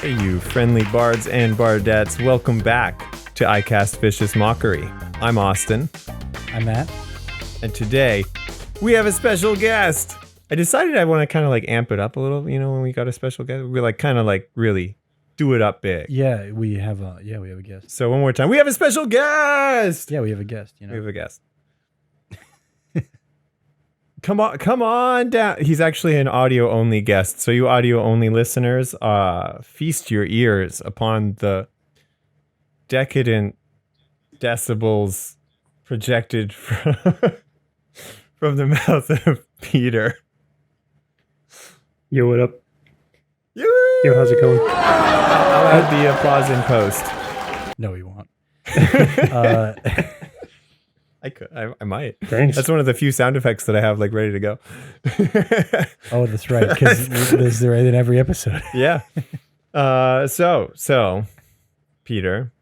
Hey, you friendly bards and bardettes, welcome back to iCast Vicious Mockery. I'm Austin. I'm Matt. And today, we have a special guest. I decided I want to kind of like amp it up a little, when we got a special guest. We like kind of like really do it up big. Yeah, we have a guest. So one more time, we have a special guest! Yeah, we have a guest, We have a guest. Come on down. He's actually an audio-only guest. So you audio-only listeners, feast your ears upon the decadent decibels projected from the mouth of Peter. Yo, what up? Yo, how's it going? I'll add the applause in post. No, he won't. I could. I might. Thanks. That's one of the few sound effects that I have like ready to go. Oh, that's right. Because there's right in every episode. Yeah. So, Peter,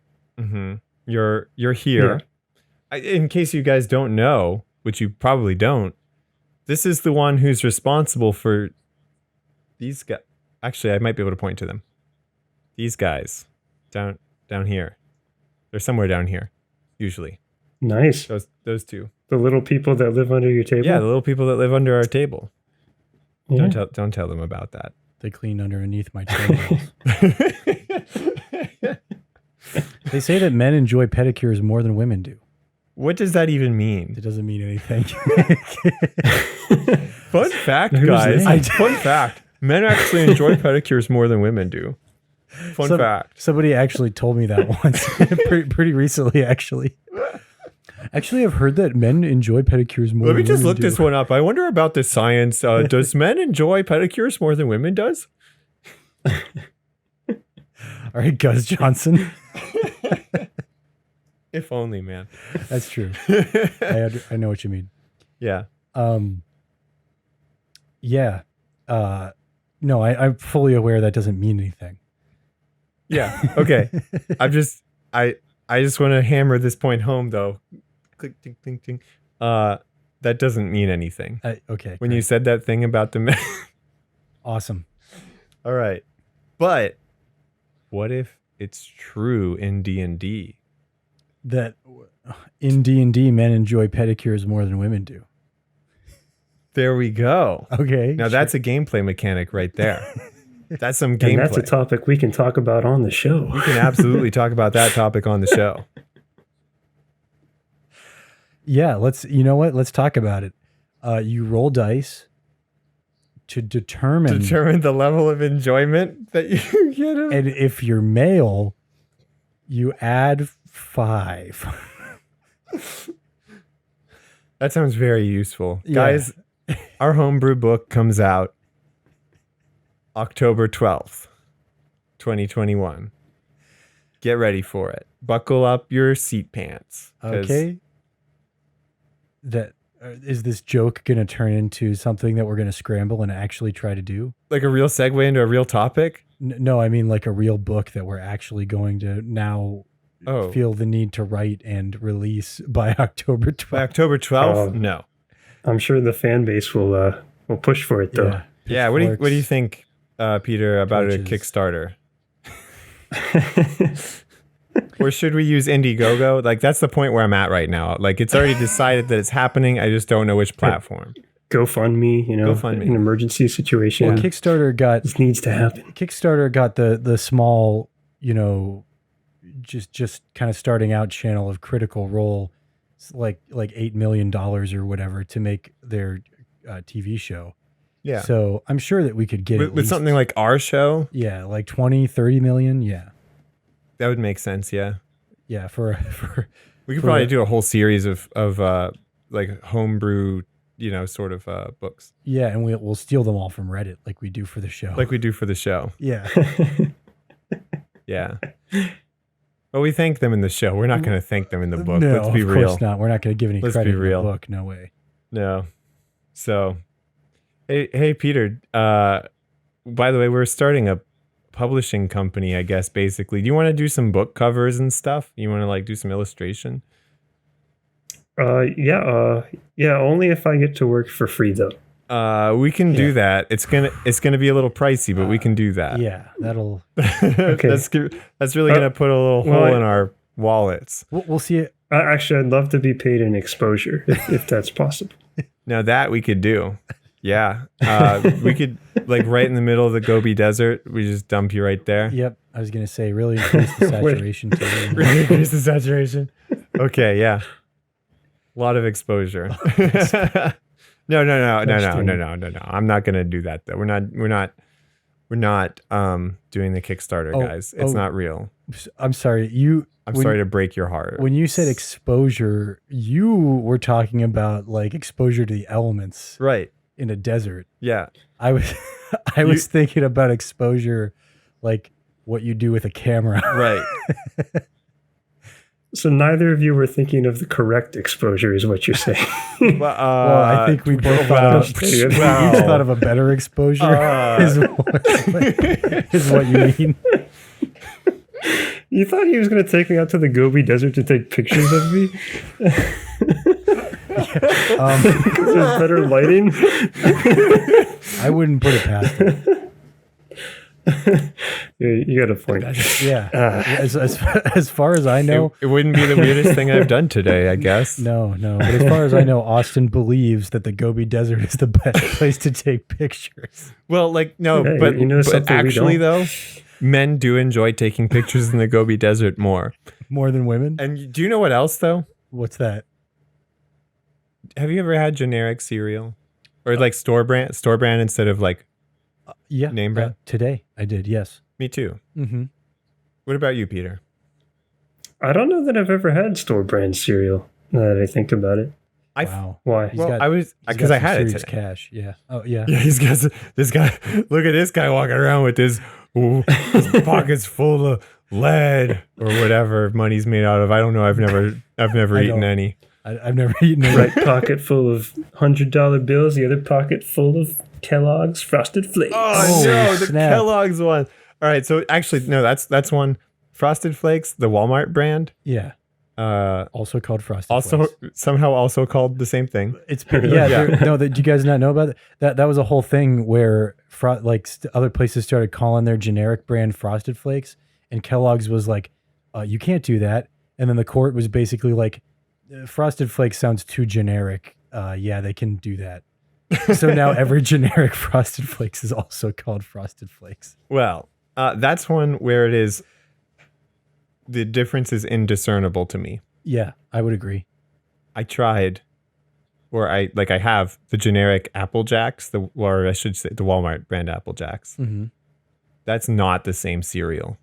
you're here. Yeah. In case you guys don't know, which you probably don't, this is the one who's responsible for these guys. Actually, I might be able to point to them. These guys down here. They're somewhere down here, usually. Nice. Those two. The little people that live under your table. Yeah, the little people that live under our table. Yeah. Don't tell them about that. They clean underneath my toenails. They say that men enjoy pedicures more than women do. What does that even mean? It doesn't mean anything. Fun fact, Who's guys. that? Fun fact. Men actually enjoy pedicures more than women do. Fun fact. Somebody actually told me that once. pretty recently, actually. Actually, I've heard that men enjoy pedicures more Let me than just women look do. this one up. I wonder about the science. Does men enjoy pedicures more than women does? All right, Gus Johnson. If only, man. That's true. I know what you mean. Yeah. Yeah. No, I'm fully aware that doesn't mean anything. Yeah. Okay. I just want to hammer this point home though. Click, ting, ting, ting. That doesn't mean anything. Okay. When you said that thing about the men. Awesome. All right. But what if it's true in D&D? That in D&D, men enjoy pedicures more than women do. There we go. Okay. Now that's a gameplay mechanic right there. That's some And gameplay. that's a topic we can talk about on the show. We can absolutely talk about that topic on the show. Yeah, you know what? Let's talk about it. You roll dice to determine The level of enjoyment that you get. and if you're male, you add 5. That sounds very useful. Yeah. Guys, our homebrew book comes out October 12th, 2021. Get ready for it. Buckle up your seat pants. 'Cause Okay. That is this joke going to turn into something that we're going to scramble and actually try to do? Like a real segue into a real topic? No, I mean like a real book that we're actually going to now Oh. feel the need to write and release by October 12th. By October 12th? Um, No. I'm sure the fan base will push for it though. Yeah, what do you think, Peter, about a torches. Kickstarter? Or should we use Indiegogo? Like, that's the point where I'm at right now. Like, it's already decided that it's happening. I just don't know which platform. GoFundMe, GoFundMe. an emergency situation. Well, Kickstarter got This needs to happen. the small, just kind of starting out channel of Critical Role, it's like $8 million or whatever to make their TV show. Yeah. So I'm sure that we could get at With least- something like our show, yeah, like 20, 30 million. Yeah. that would make sense. Yeah. Yeah. For We could For probably a- do a whole series of like homebrew, sort of books yeah. And we'll steal them all from Reddit like we do for the show. like we do for the show. yeah. Yeah. Well, we thank them in the show. We're not going to thank them in the book. No, Let's be of real. course not. We're not going to give any Let's credit be in real. the book. No way. No. So, hey, Peter. By the way, we're starting a publishing company, I guess. Basically, do you want to do some book covers and stuff? You want to like do some illustration? Yeah, only if I get to work for free though. We can do Yeah. that. It's gonna be a little pricey, but we can do that. Yeah, that'll. That's really gonna put a little well, hole in our wallets. We'll see it. Actually, I'd love to be paid in exposure if that's possible. Now that we could do. Yeah. We could, like, right in the middle of the Gobi Desert, we just dump you right there. Yep, I was gonna say really increase the saturation too. Really increase the saturation. Okay, yeah. A lot of exposure. No. I'm not gonna do that though. We're not doing the Kickstarter, guys. It's not real. I'm sorry. I'm sorry to break your heart. When you said exposure, you were talking about like exposure to the elements Right. in a desert. Yeah. I was was thinking about exposure like what you do with a camera. Right. So neither of you were thinking of the correct exposure, is what you're saying. Well, Well, I think we both thought of a better exposure is what you mean. You thought he was going to take me out to the Gobi Desert to take pictures of me? Because there's better lighting? I wouldn't put it past him. You got a point. Yeah. As far as I know, it wouldn't be the weirdest thing I've done today, I guess. no. But as far as I know, Austin believes that the Gobi Desert is the best place to take pictures. Well, like, no, Okay, but, you know but something we actually, don't? though, men do enjoy taking pictures in the Gobi Desert more. More than women? And do you know what else, though? What's that? Have you ever had generic cereal? Or like store brand instead of like Yeah. name brand? Today I did, yes. Me too. Mm-hmm. What about you, Peter? I don't know that I've ever had store brand cereal, now that I think about it. Wow. Why? He's Well, got- I was, he's because got I some had it serious today. cash. Yeah. Oh, yeah. Yeah, he's got this guy. Look at this guy walking around with his pockets full of lead or whatever money's made out of. I don't know. I've never eaten don't. any. I've never eaten a Right pocket full of $100 bills, the other pocket full of Kellogg's Frosted Flakes. Oh, no, the snap. Kellogg's one. All right, so actually, no, that's one. Frosted Flakes, the Walmart brand, Yeah. Also called Frosted also Flakes. somehow also called the same thing. It's do you guys not know about that? That was a whole thing where other places started calling their generic brand Frosted Flakes, and Kellogg's was like, "You can't do that." And then the court was basically like, "Frosted Flakes sounds too generic. Yeah, they can do that." So now every generic Frosted Flakes is also called Frosted Flakes. Well, that's one where it is. The difference is indiscernible to me. Yeah, I would agree. I tried, or I have the generic Apple Jacks, or I should say the Walmart brand Apple Jacks. Mm-hmm. That's not the same cereal.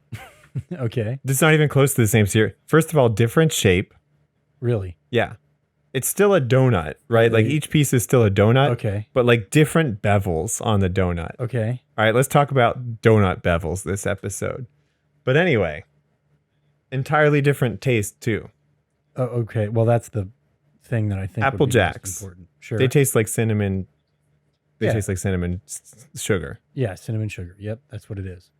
Okay, It's not even close to the same cereal. First of all, different shape. really? Yeah. It's still a donut, right? Like each piece is still a donut, Okay, but like different bevels on the donut. okay. All right, let's talk about donut bevels this episode. But anyway, entirely different taste too. Oh, okay. Well, that's the thing that I think Apple would be most Jacks. important. Sure. They taste like cinnamon. They Yeah. taste like cinnamon sugar. Yeah, cinnamon sugar. Yep, that's what it is.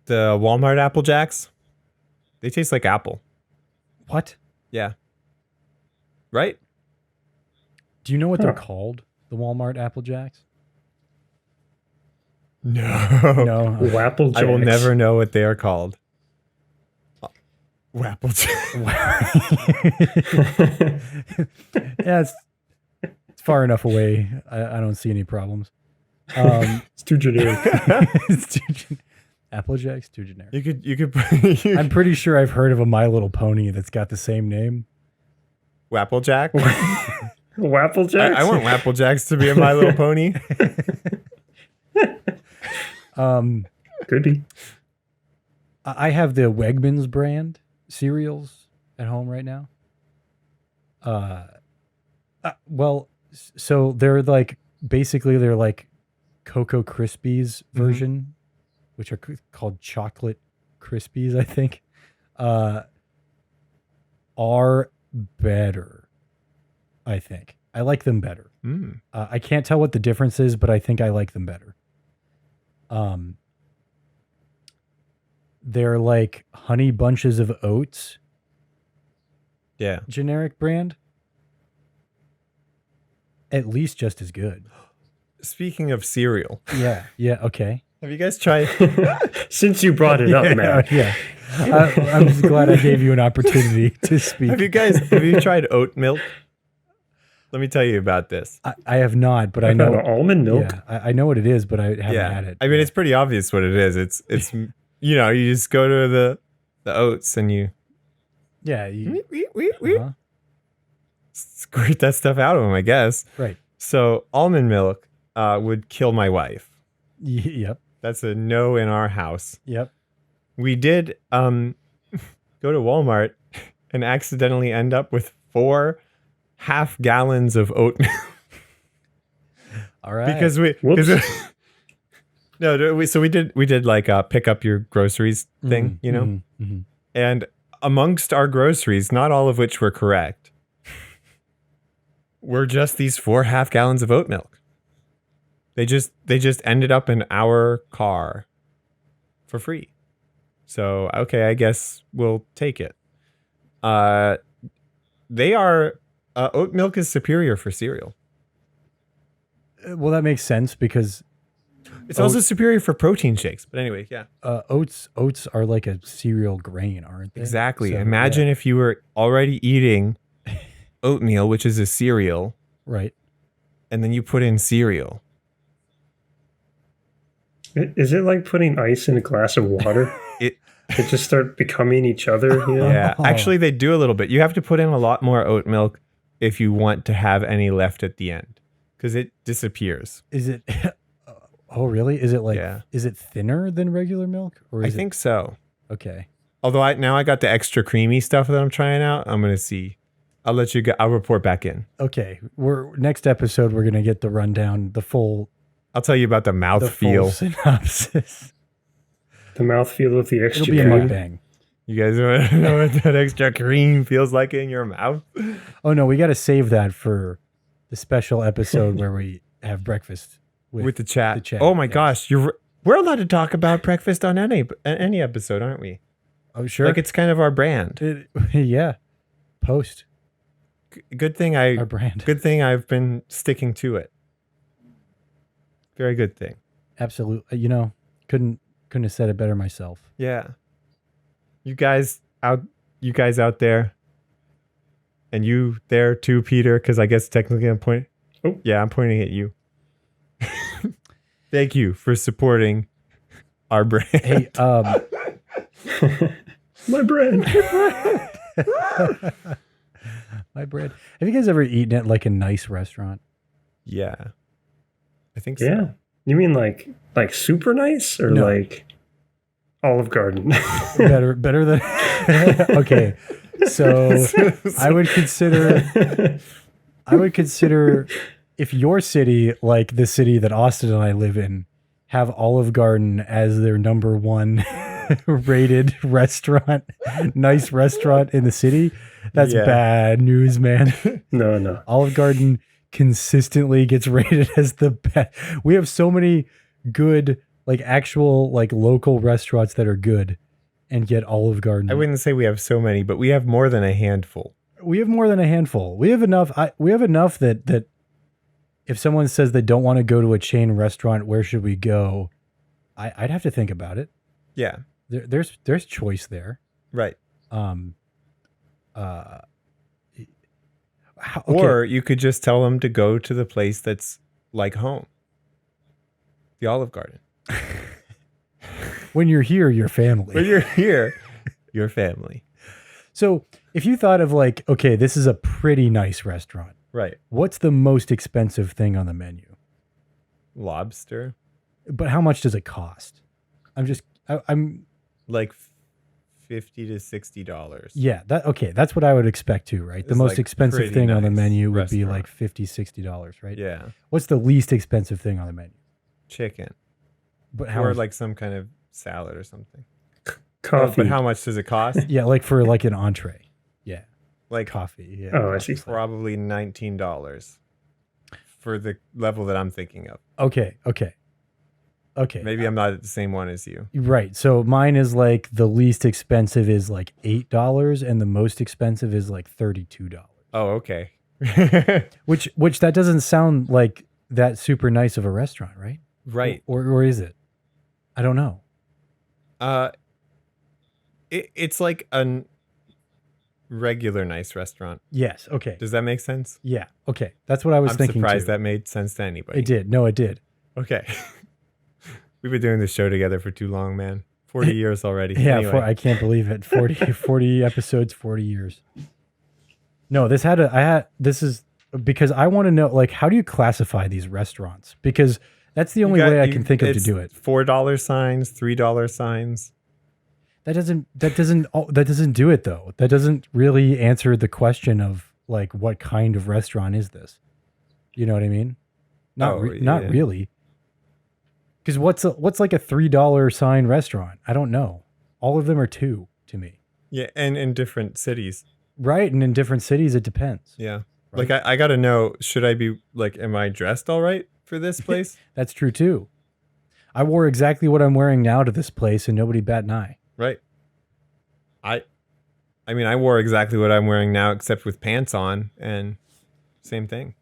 The Walmart Apple Jacks, they taste like apple. What? Yeah. Right? Do you know what they're called? The Walmart Apple Jacks? No. No. Wapple Jacks. I will never know what they are called. Apple Jacks. Yeah, it's far enough away. I don't see any problems. It's too generic. It's Apple Jacks, too generic. You could I'm pretty sure I've heard of a My Little Pony that's got the same name. Wapple Jack. Wapple Jacks? I want Wapple Jacks to be a My Little Pony. Could be. I have the Wegmans brand cereals at home right now. Well, so they're like basically they're like Cocoa Krispies version, which are called Chocolate Krispies, I think. Are better. I think I like them better. Mm. I can't tell what the difference is, but I think I like them better. They're like Honey Bunches of Oats Yeah. generic brand. At least just as good. speaking of cereal, Yeah. Yeah. Okay. have you guys tried? Since you brought it up, man. Yeah. I'm just glad I gave you an opportunity to speak. have you tried oat milk? Let me tell you about this. I have not, but I What kind know of almond milk. Yeah, I know what it is, but I haven't had it. I mean, it's pretty obvious what it is. It's you know, you just go to the oats and you yeah. Uh-huh. squirt that stuff out of them, I guess. Right. So almond milk would kill my wife. Yep. That's a no in our house. Yep. We did go to Walmart and accidentally end up with 4 half gallons of oat milk All right. because we Whoops. so we did like a pick up your groceries thing, you know, and amongst our groceries, not all of which were correct, were just these 4 half gallons of oat milk. They just ended up in our car for free. So, okay, I guess we'll take it. Oat milk is superior for cereal. Well, that makes sense because It's also superior for protein shakes. But anyway, yeah. oats are like a cereal grain, aren't they? Exactly. So, Imagine if you were already eating oatmeal, which is a cereal, right. and then you put in cereal. Is it like putting ice in a glass of water? It They just start becoming each other, you know? Yeah, actually they do a little bit. You have to put in a lot more oat milk if you want to have any left at the end because it disappears. Is it? Oh, really? Is it like? Yeah. Is it thinner than regular milk, or I is think so. Okay. Although now I got the extra creamy stuff that I'm trying out. I'm gonna see. I'll report back in. Okay. Next episode. We're gonna get the rundown, the full I'll tell you about the full mouthfeel. synopsis. The mouthfeel of the extra It'll be a cream. mukbang. You guys want to know what that extra cream feels like in your mouth? Oh no, we got to save that for the special episode where we have breakfast With the chat. the chat, Oh my yes. gosh, we're allowed to talk about breakfast on any episode, aren't we? Oh sure. Like it's kind of our brand. Yeah. Post Good thing our brand. Good thing I've been sticking to it. Very good thing. Absolutely. Couldn't have said it better myself. Yeah. You guys out there, and you there too, Peter, because I guess technically I'm pointing. Oh. Yeah, I'm pointing at you. Thank you for supporting our brand. Hey, My brand. my bread. Have you guys ever eaten at like a nice restaurant? Yeah. I think so. Yeah. You mean like super nice or No. like Olive Garden? better than Okay. So I would consider if your city, like the city that Austin and I live in, have Olive Garden as their number one rated restaurant, nice restaurant in the city, that's Yeah. bad news, man. No. Olive Garden consistently gets rated as the best. We have so many good, like actual, like local restaurants that are good, and yet Olive Garden. I wouldn't say we have so many, but we have more than a handful. We have more than a handful. We have enough. We have enough that if someone says they don't want to go to a chain restaurant, where should we go? I'd have to think about it. Yeah. There's choice there. Right. Okay. Or you could just tell them to go to the place that's like home. The Olive Garden. When you're here, your family. When you're here, your family. So if you thought of like, okay, this is a pretty nice restaurant. Right. What's the most expensive thing on the menu? Lobster. But how much does it cost? I'm Like $50 to $60. yeah, that's what I would expect too, right? The It's most like expensive pretty thing on the nice menu would be restaurant. like $50-$60, right? Yeah. What's the least expensive thing on the menu? Chicken. But how Or much? like some kind of salad or something. Coffee. But how much does it cost? Yeah, like for like an entree. Yeah, Like coffee. Yeah. Oh, I see. probably $19 for the level that I'm thinking of. Okay. Maybe I'm not at the same one as you. Right. So mine is like the least expensive is like $8, and the most expensive is like $32. Oh, okay. Which that doesn't sound like that super nice of a restaurant, right? Right. Or is it? I don't know. It's like a regular nice restaurant. Yes. Okay. Does that make sense? Yeah. Okay. That's what I was I'm thinking surprised too. that made sense to anybody. It did. No, it did. Okay. We've been doing this show together for too long, man. 40 years already. Yeah. Anyway. I can't believe it. 40 episodes, 40 years. No, this is because I want to know, like, how do you classify these restaurants? Because that's the only way I can think of to do it. $4 signs, $3 signs. That doesn't do it though. That doesn't really answer the question of like what kind of restaurant is this? You know what I mean? Not really. Because what's like a $3 sign restaurant? I don't know. All of them are $2 to me. Yeah, and in different cities. Right, and in different cities it depends. Yeah. Right. Like I got to know, should I be like, am I dressed all right for this place? That's true too. I wore exactly what I'm wearing now to this place and nobody bat an eye. Right. I mean, I wore exactly what I'm wearing now, except with pants on, and same thing.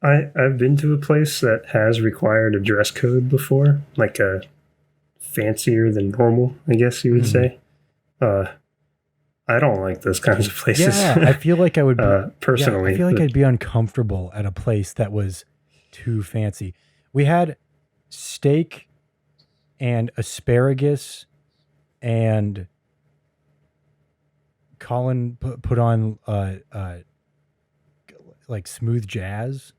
I've been to a place that has required a dress code before, like a fancier than normal, I guess you would say. I don't like those kinds of places. Yeah, I feel like I would be, personally. I feel like I'd be uncomfortable at a place that was too fancy. We had steak and asparagus, and Colin put on like smooth jazz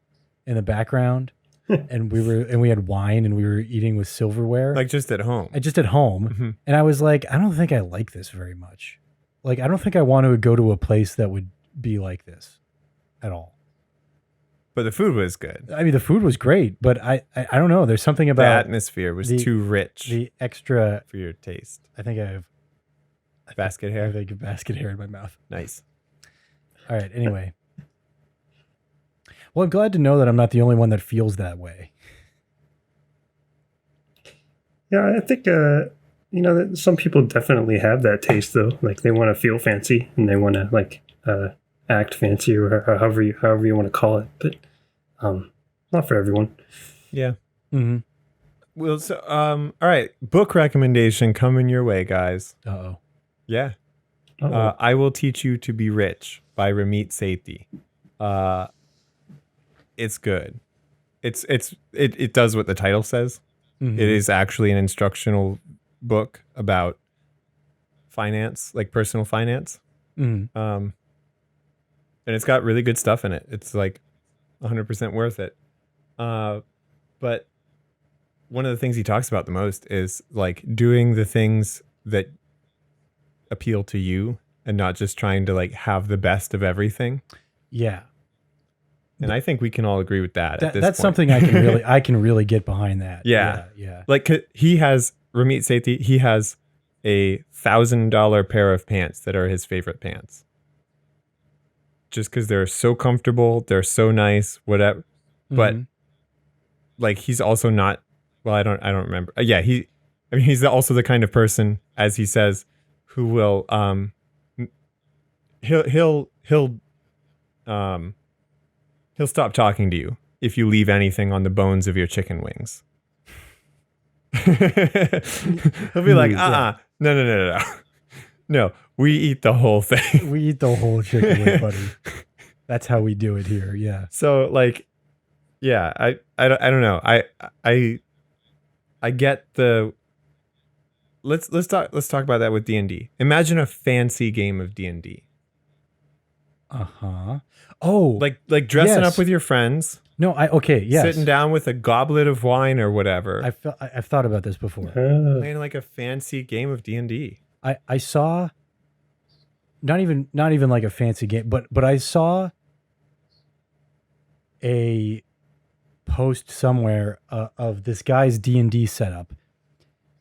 in the background, and we had wine, and we were eating with silverware, Like just at home. just at home. Mhm. And I was like, I don't think I like this very much. Like, I don't think I want to go to a place that would be like this at all. But the food was good. I mean, the food was great, but I don't know. There's something The about atmosphere was the- too rich the extra. for your taste. I think I have Basket I hair. think a basket hair in my mouth. Nice. All right. Anyway, well, I'm glad to know that I'm not the only one that feels that way. Yeah, I think that some people definitely have that taste though. Like they want to feel fancy and they want to like act fancy or however you want to call it. But not for everyone. Yeah. Mm-hmm. Well, so all right. Book recommendation coming your way, guys. Uh-oh. Yeah. Uh-oh. I Will Teach You to Be Rich by Ramit Sethi. It's good. It does what the title says. Mhm. It is actually an instructional book about finance, like personal finance. Mhm. And it's got really good stuff in it. It's like 100% worth it. But one of the things he talks about the most is like doing the things that appeal to you and not just trying to like have the best of everything. Yeah. And I think we can all agree with that. At this That's point. something I can really get behind that. Yeah. Yeah. Like he has Ramit Sethi, he has a $1,000 pair of pants that are his favorite pants. Just because they're so comfortable, they're so nice, whatever. But Mhm. like he's also not. Well, I don't remember. He's also the kind of person, as he says, who will he'll stop talking to you if you leave anything on the bones of your chicken wings. He'll be like, no. No, we eat the whole thing. We eat the whole chicken wing, buddy. That's how we do it here. Yeah. So like, yeah, I don't know. I get the. Let's talk about that with D&D. Imagine a fancy game of D&D. Uh-huh. Oh, Like dressing yes. up with your friends, no, yes. sitting down with a goblet of wine or whatever, I've thought about this before. playing like a fancy game of D&D. I saw not even like a fancy game, but I saw a post somewhere of this guy's D&D setup,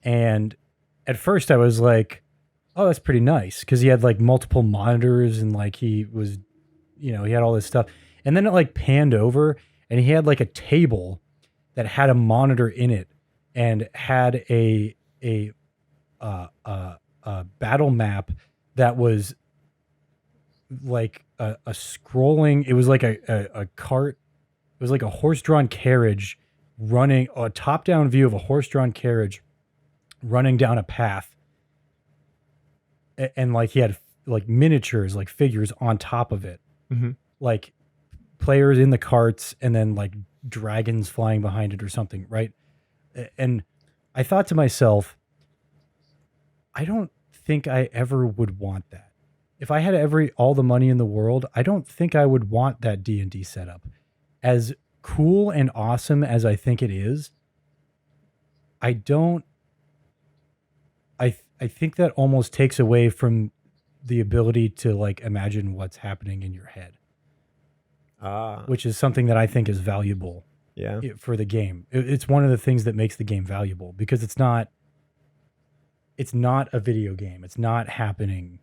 and at first I was like, oh, that's pretty nice, because he had like multiple monitors and like he was, he had all this stuff, and then it like panned over and he had like a table that had a monitor in it and had a battle map that was like a scrolling. It was like a cart. It was like a horse-drawn carriage running, a top-down view of a horse-drawn carriage running down a path. And like he had like miniatures, like figures on top of it. Mhm. Like players in the carts and then like dragons flying behind it or something, right? And I thought to myself, I don't think I ever would want that. If I had all the money in the world, I don't think I would want that D&D setup. As cool and awesome as I think it is, I don't. I think that almost takes away from the ability to like imagine what's happening in your head, which is something that I think is valuable Yeah. for the game. It's one of the things that makes the game valuable because it's not a video game. It's not happening.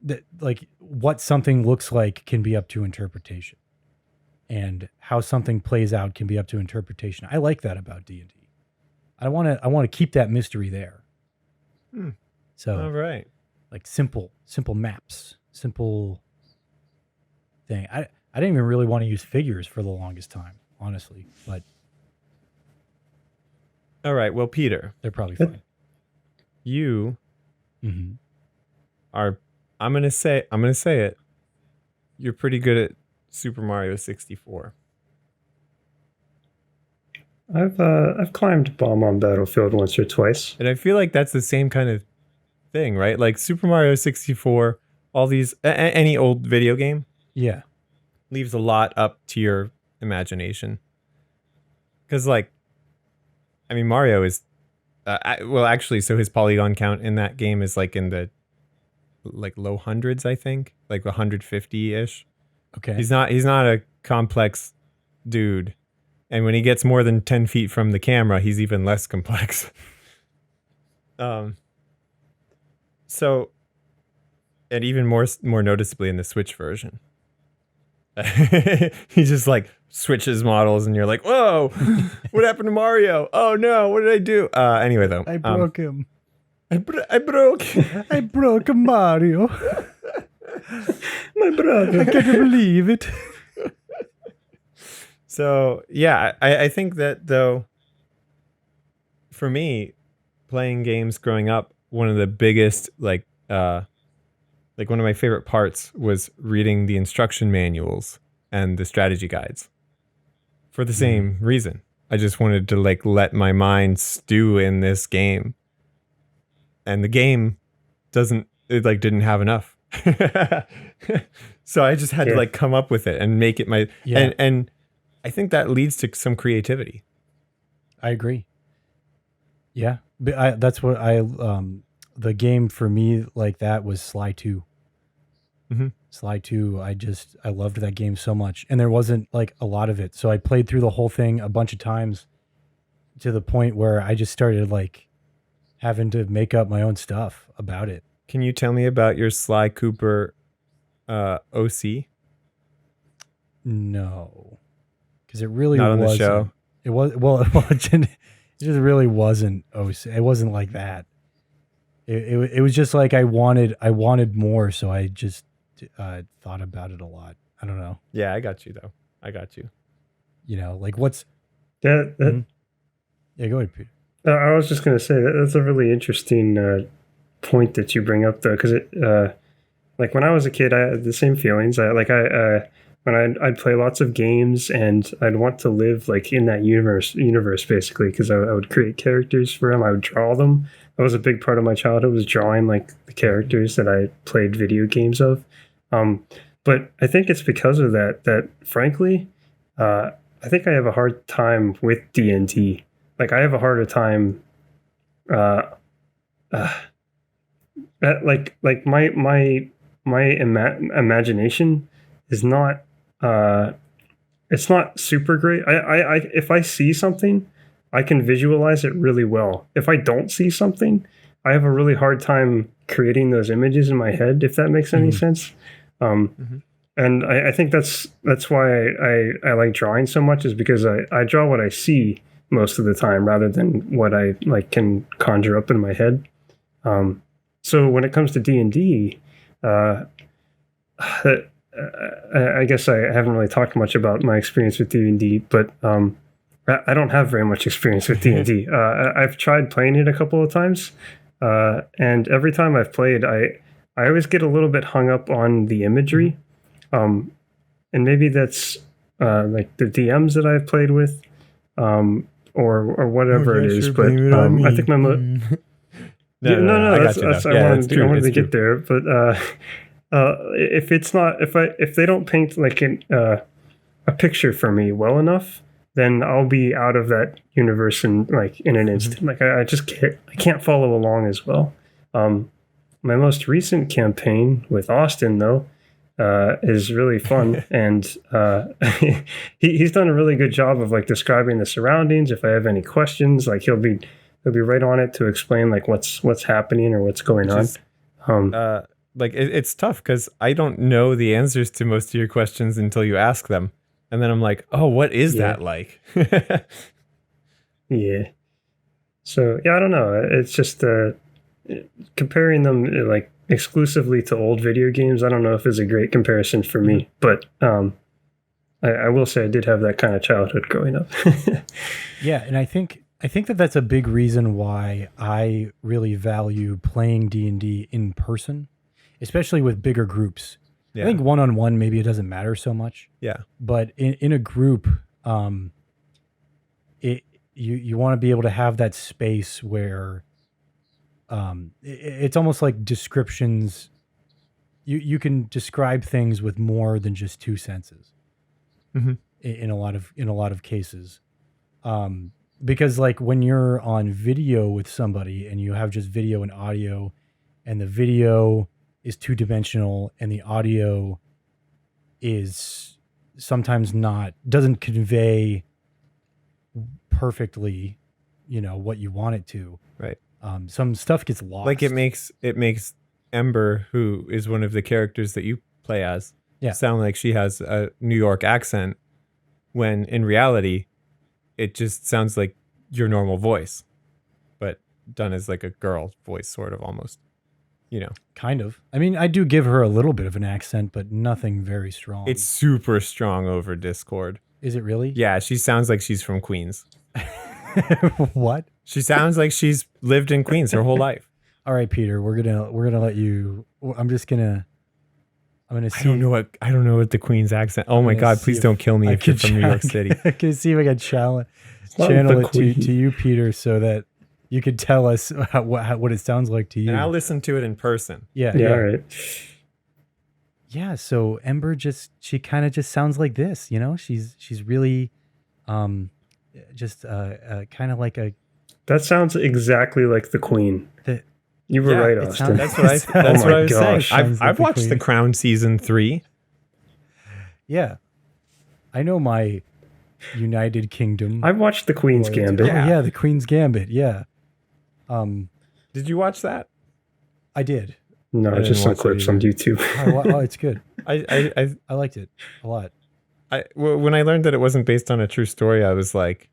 That like what something looks like can be up to interpretation, and how something plays out can be up to interpretation. I like that about D&D. I want to keep that mystery there. So All right. like simple maps, simple thing. I didn't even really want to use figures for the longest time, honestly, but All right. Well, Peter, they're probably fine. you Mm-hmm. are. I'm gonna say it. You're pretty good at Super Mario 64. I've climbed bomb on Battlefield once or twice. And I feel like that's the same kind of thing, right? Like Super Mario 64, all these, any old video game Yeah. leaves a lot up to your imagination. Because, like, I mean, Mario is, well, actually, so his polygon count in that game is like in the, like, low hundreds, I think, like 150-ish. Okay. He's not a complex dude. And when he gets more than 10 feet from the camera, he's even less complex. So, and even more noticeably in the Switch version. He just like switches models and you're like, whoa, what happened to Mario? Oh no, what did I do? Anyway though. I broke him. I broke. I broke Mario. My brother. I can't believe it. So yeah, I think that though, for me, playing games growing up, one of the biggest like one of my favorite parts was reading the instruction manuals and the strategy guides. For the same reason, I just wanted to like let my mind stew in this game, and the game didn't have enough. So I just had to like come up with it and make it my and I think that leads to some creativity. I agree. Yeah, but that's what the game for me like that was Sly 2. Mm-hmm. Sly 2, I loved that game so much, and there wasn't like a lot of it, so I played through the whole thing a bunch of times to the point where I just started like having to make up my own stuff about it. Can you tell me about your Sly Cooper OC? No, because it really Not on wasn't. the show. It was it just really wasn't. It wasn't like that. It was just like I wanted more, so I just thought about it a lot. I don't know. Yeah, I got you though. I got you. You know, like what's Yeah, yeah. Go ahead, Peter. I was just going to say that's a really interesting point that you bring up, though, because like when I was a kid, I had the same feelings. When I'd play lots of games and I'd want to live like in that universe basically, because I would create characters for them. I would draw them. That was a big part of my childhood, was drawing like the characters that I played video games of. But I think it's because of that frankly, I think I have a hard time with D&D. Like I have a harder time, like my imagination is not, it's not super great. I if I see something, I can visualize it really well. If I don't see something, I have a really hard time creating those images in my head, if that makes any sense. And I think that's why I like drawing so much, is because I draw what I see most of the time rather than what I like can conjure up in my head. So when it comes to D&D, I guess I haven't really talked much about my experience with D&D, but I don't have very much experience with D&D. I've tried playing it a couple of times, and every time I've played, I always get a little bit hung up on the imagery, and maybe that's like the DMs that I've played with, or whatever it is. But I think my I got you, that's though. I Yeah, wanted, it's true, I wanted it's to true. get there, but if it's not if they don't paint like a picture for me well enough, then I'll be out of that universe in an instant. Like I just can't follow along as well. My most recent campaign with Austin though is really fun, and he's done a really good job of like describing the surroundings. If I have any questions, like he'll be right on it to explain like what's happening or what's going on. Just, like it's tough because I don't know the answers to most of your questions until you ask them, and then I'm like, oh, what is Yeah. that like? Yeah. So yeah, I don't know. It's just comparing them like exclusively to old video games. I don't know if it's a great comparison for me, but I will say I did have that kind of childhood growing up. Yeah, and I think that that's a big reason why I really value playing D&D in person, especially with bigger groups. Yeah. I think one-on-one maybe it doesn't matter so much, Yeah. but in a group, you want to be able to have that space where it's almost like descriptions. You can describe things with more than just two senses. Mhm. In a lot of cases, because like when you're on video with somebody and you have just video and audio, and the video is two-dimensional and the audio is sometimes doesn't convey perfectly, what you want it to. Right. Some stuff gets lost. Like it makes Ember, who is one of the characters that you play as, Yeah. sound like she has a New York accent, when in reality, it just sounds like your normal voice, but done as like a girl voice, sort of almost. Kind of. I mean, I do give her a little bit of an accent, but nothing very strong. It's super strong over Discord. Is it really? Yeah, she sounds like she's from Queens. What? She sounds like she's lived in Queens her whole life. All right, Peter, we're gonna let you. I'm gonna see. I don't know what the Queen's accent. Oh my gonna God! see Please if don't kill me I if you're could from New York City. I can see if I can channel not it the Queen. to you, Peter, so that you could tell us what it sounds like to you. And I'll listen to it in person. Yeah. Yeah, all right. Yeah, so Ember she kind of just sounds like this, She's really just kind of like That sounds exactly like the Queen. You were Yeah, right, it Austin. sounds- That's what I. Oh That's what my I was gosh. saying. Sounds like I've the watched The Queen. Crown season 3. yeah. I know my United Kingdom. I watched the Queen's royalty. Gambit. Oh, yeah, the Queen's Gambit. Yeah. Did you watch that? I did. No, I didn't just some watch it clips on either. YouTube. Oh, it's good. I liked it a lot. When I learned that it wasn't based on a true story, I was like,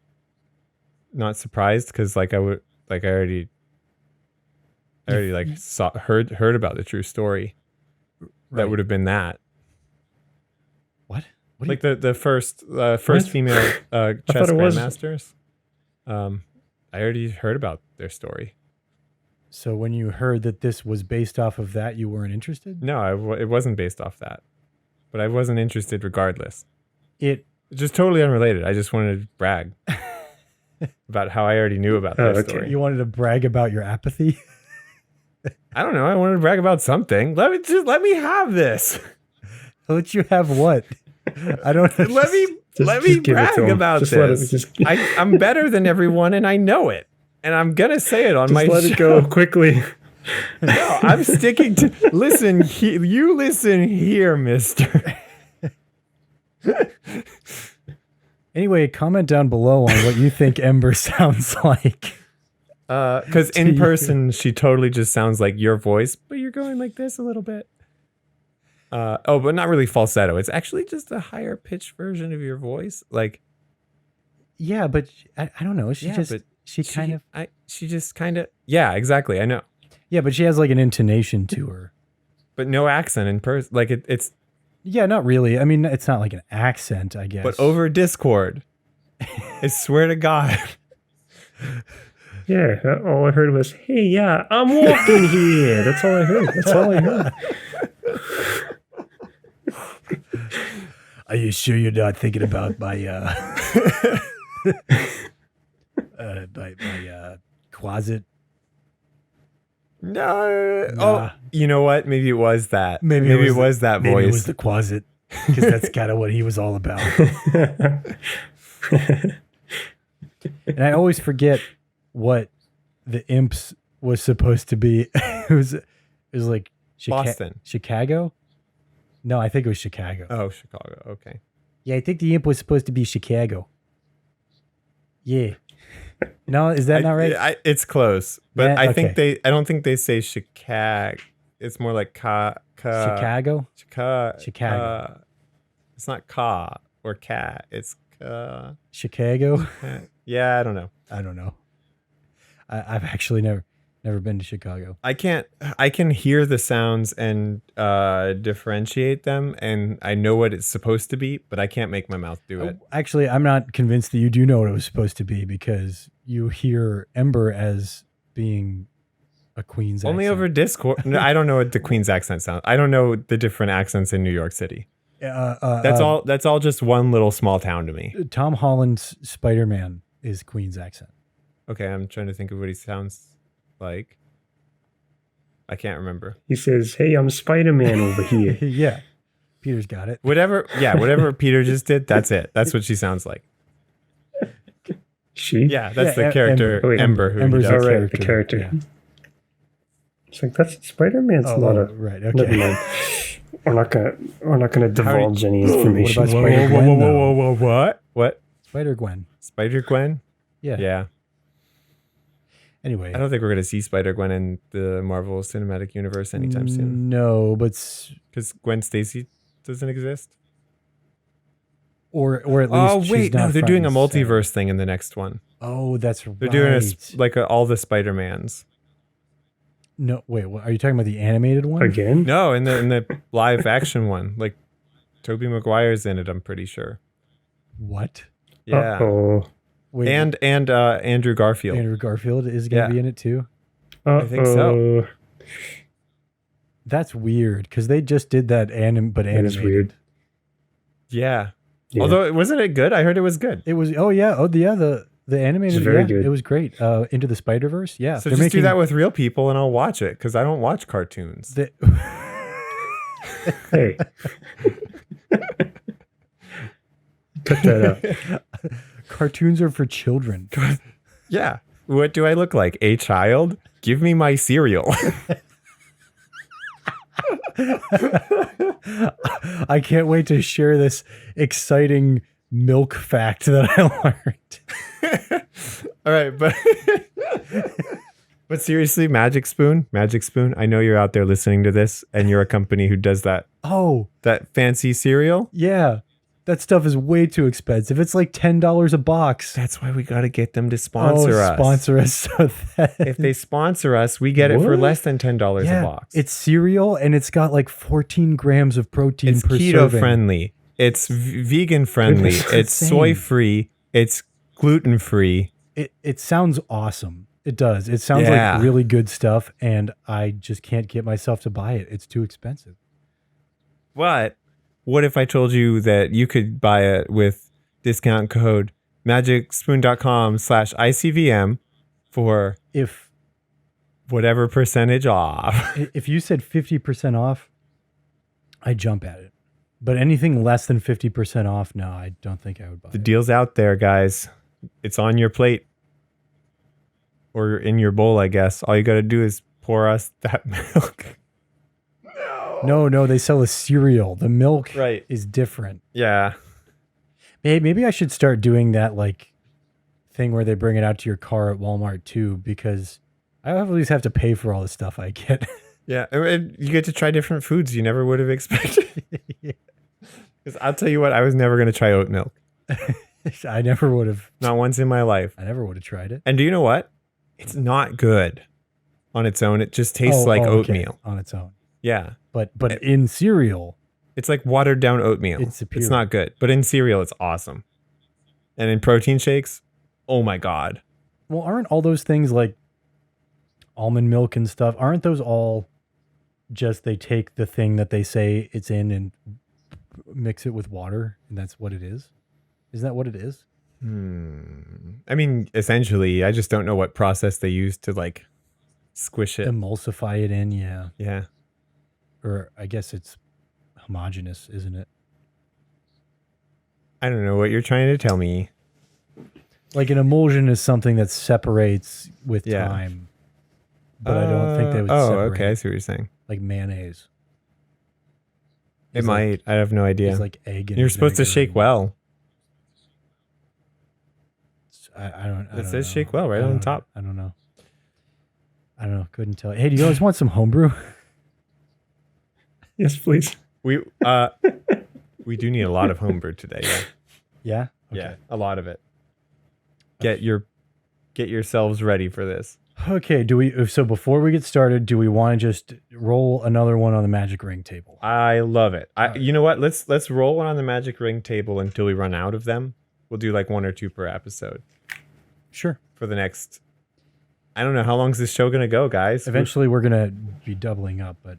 not surprised, because like I already like heard about the true story. That Right. would have been that. What? What? Like the first What? female chess thought it was- grandmasters. I already heard about their story. So when you heard that this was based off of that, you weren't interested? No, it wasn't based off that, but I wasn't interested regardless. It It's just totally unrelated. I just wanted to brag about how I already knew about their Oh, okay. story. You wanted to brag about your apathy? I don't know. I wanted to brag about something. Let me have this. Let you have what? I don't Let me Just give it brag to 'em. about Just let this. it- just- I'm better than everyone, and I know it. And I'm gonna say it on Just my let it show. go quickly. No, I'm sticking to. Listen, you listen here, Mister. Anyway, comment down below on what you think Ember sounds like. Because To in you. person, she totally just sounds like your voice, but you're going like this a little bit. But not really falsetto. It's actually just a higher pitched version of your voice. Like, Yeah, but I don't know. She Yeah, just but she kind of she just kind of, yeah, exactly. I know, yeah, but she has like an intonation to her. but no accent in person. Like it's Yeah, not really. I mean, it's not like an accent, I guess. But over Discord. I swear to God. Yeah, all I heard was, "Hey, yeah, I'm walking here." That's all I heard. That's all I heard. Are you sure you're not thinking about my my closet? No. Nah. Oh, you know what? Maybe it was that. Maybe it was that Maybe voice. it was the closet, because that's kind of what he was all about. And I always forget what the imps was supposed to be. It was like Boston. Chicago. No, I think it was Chicago. Oh, Chicago. Okay. Yeah, I think the imp was supposed to be Chicago. Yeah. No, is that not right? It's close, but Yeah, I think okay. I don't think they say Chicago. It's more like Chicago. Chicago. It's not ka or cat. It's ka. Chicago. Yeah, I don't know. I don't know. I've actually never been to Chicago. I can hear the sounds and differentiate them, and I know what it's supposed to be, but I can't make my mouth do it. Actually, I'm not convinced that you do know what it was supposed to be, because you hear Ember as being a Queen's Only accent. over Discord. No, I don't know what the Queen's accent sounds. I don't know the different accents in New York City. That's all. That's all just one little small town to me. Tom Holland's Spider-Man is Queen's accent. Okay, I'm trying to think of what he sounds like. I can't remember. He says, "Hey, I'm Spider-Man over here." Yeah. Peter's got it. Whatever Peter just did, that's it. That's what she sounds like. She? Yeah, that's Yeah, the character Ember. Oh, wait, Ember. Who Ember's he Oh, does. right, the character. Yeah. It's like, that's Spider-Man's not a. right. Never Okay. mind. We're not gonna divulge any information. What about Whoa, whoa, Spider-Gwen, whoa, whoa, though? whoa, whoa, what? What? Spider-Gwen. Spider-Gwen? Yeah. Yeah. Anyway. I don't think we're going to see Spider-Gwen in the Marvel Cinematic Universe anytime soon. No, but Because Gwen Stacy doesn't exist. or at least Oh, she's wait. not No, they're front doing a and center. multiverse thing in the next one. Oh, that's right. They're doing all the Spider-Mans. No, wait. What, are you talking about the animated one? Again? No, in the live action one. Like, Tobey Maguire's in it, I'm pretty sure. What? Yeah. Uh-oh. Wait, And Andrew Garfield. Andrew Garfield is going to Yeah. be in it too. I think so. That's weird, because they just did that That animated. is weird. Yeah. Yeah. Although, wasn't it good? I heard it was good. It was. The animated. It's very yeah, good. It was great. Into the Spider-Verse. Yeah. So they're just do that with real people and I'll watch it because I don't watch cartoons. the- Hey. Cut that out. cartoons are for children. Yeah. What do I look like? A child? Give me my cereal. I can't wait to share this exciting milk fact that I learned. All right, but seriously, Magic Spoon, I know you're out there listening to this and you're a company who does that Oh, fancy cereal. yeah. That stuff is way too expensive. It's like $10 a box. That's why we got to get them to sponsor us. Sponsor us so that If they sponsor us, we get it for What? less than $10 yeah, a box. it's cereal and it's got like 14 grams of protein It's per keto serving. friendly. It's vegan friendly. Goodness. It's Insane. soy free. It's gluten free. It sounds awesome. It does. It sounds Yeah. like really good stuff, and I just can't get myself to buy it. It's too expensive. But what if I told you that you could buy it with discount code magicspoon.com/ICVM for If whatever percentage off? if you said 50% off, I'd jump at it. But anything less than 50% off, no, I don't think I would buy The it. deal's out there, guys. It's on your plate or in your bowl, I guess. All you got to do is pour us that milk. No, they sell a cereal. The milk Right. is different. Yeah. Hey, maybe I should start doing that like thing where they bring it out to your car at Walmart too, because I always have to pay for all the stuff I get. Yeah. And you get to try different foods you never would have expected. Because I'll tell you what, I was never going to try oat milk. I never would have. Not once in my life. I never would have tried it. And do you know what? It's not good on its own. It just tastes like okay, oatmeal. on its own. Yeah. But in cereal, It's like watered down oatmeal. It's superior. not good, but in cereal, it's awesome. And in protein shakes, oh my God. Well, aren't all those things like almond milk and stuff? Aren't those all just they take the thing that they say it's in and mix it with water, and that's what it is? Isn't that what it is? I mean, essentially, I just don't know what process they use to like squish it. Emulsify it in, yeah. Yeah. Or I guess it's homogeneous, isn't it? I don't know what you're trying to tell me. Like an emulsion is something that separates with Yeah. time. But I don't think they would Oh, separate. okay. I see what you're saying. Like mayonnaise. It It's like- might. I have no idea. It's like egg and You're supposed to vinegar shake and- well. I don't It says shake well right I on don't- top. I don't know. Couldn't tell. Hey, do you guys want some homebrew? Yes, please. We we do need a lot of homebrew today. Yeah. Yeah. Yeah, a lot of it. Get yourselves ready for this. Okay. So before we get started, do we want to just roll another one on the magic ring table? I love it. Alright. You know what? Let's roll one on the magic ring table until we run out of them. We'll do like 1 or 2 per episode Sure. for the next. I don't know how long is this show gonna go, guys. Eventually, we're gonna be doubling up. But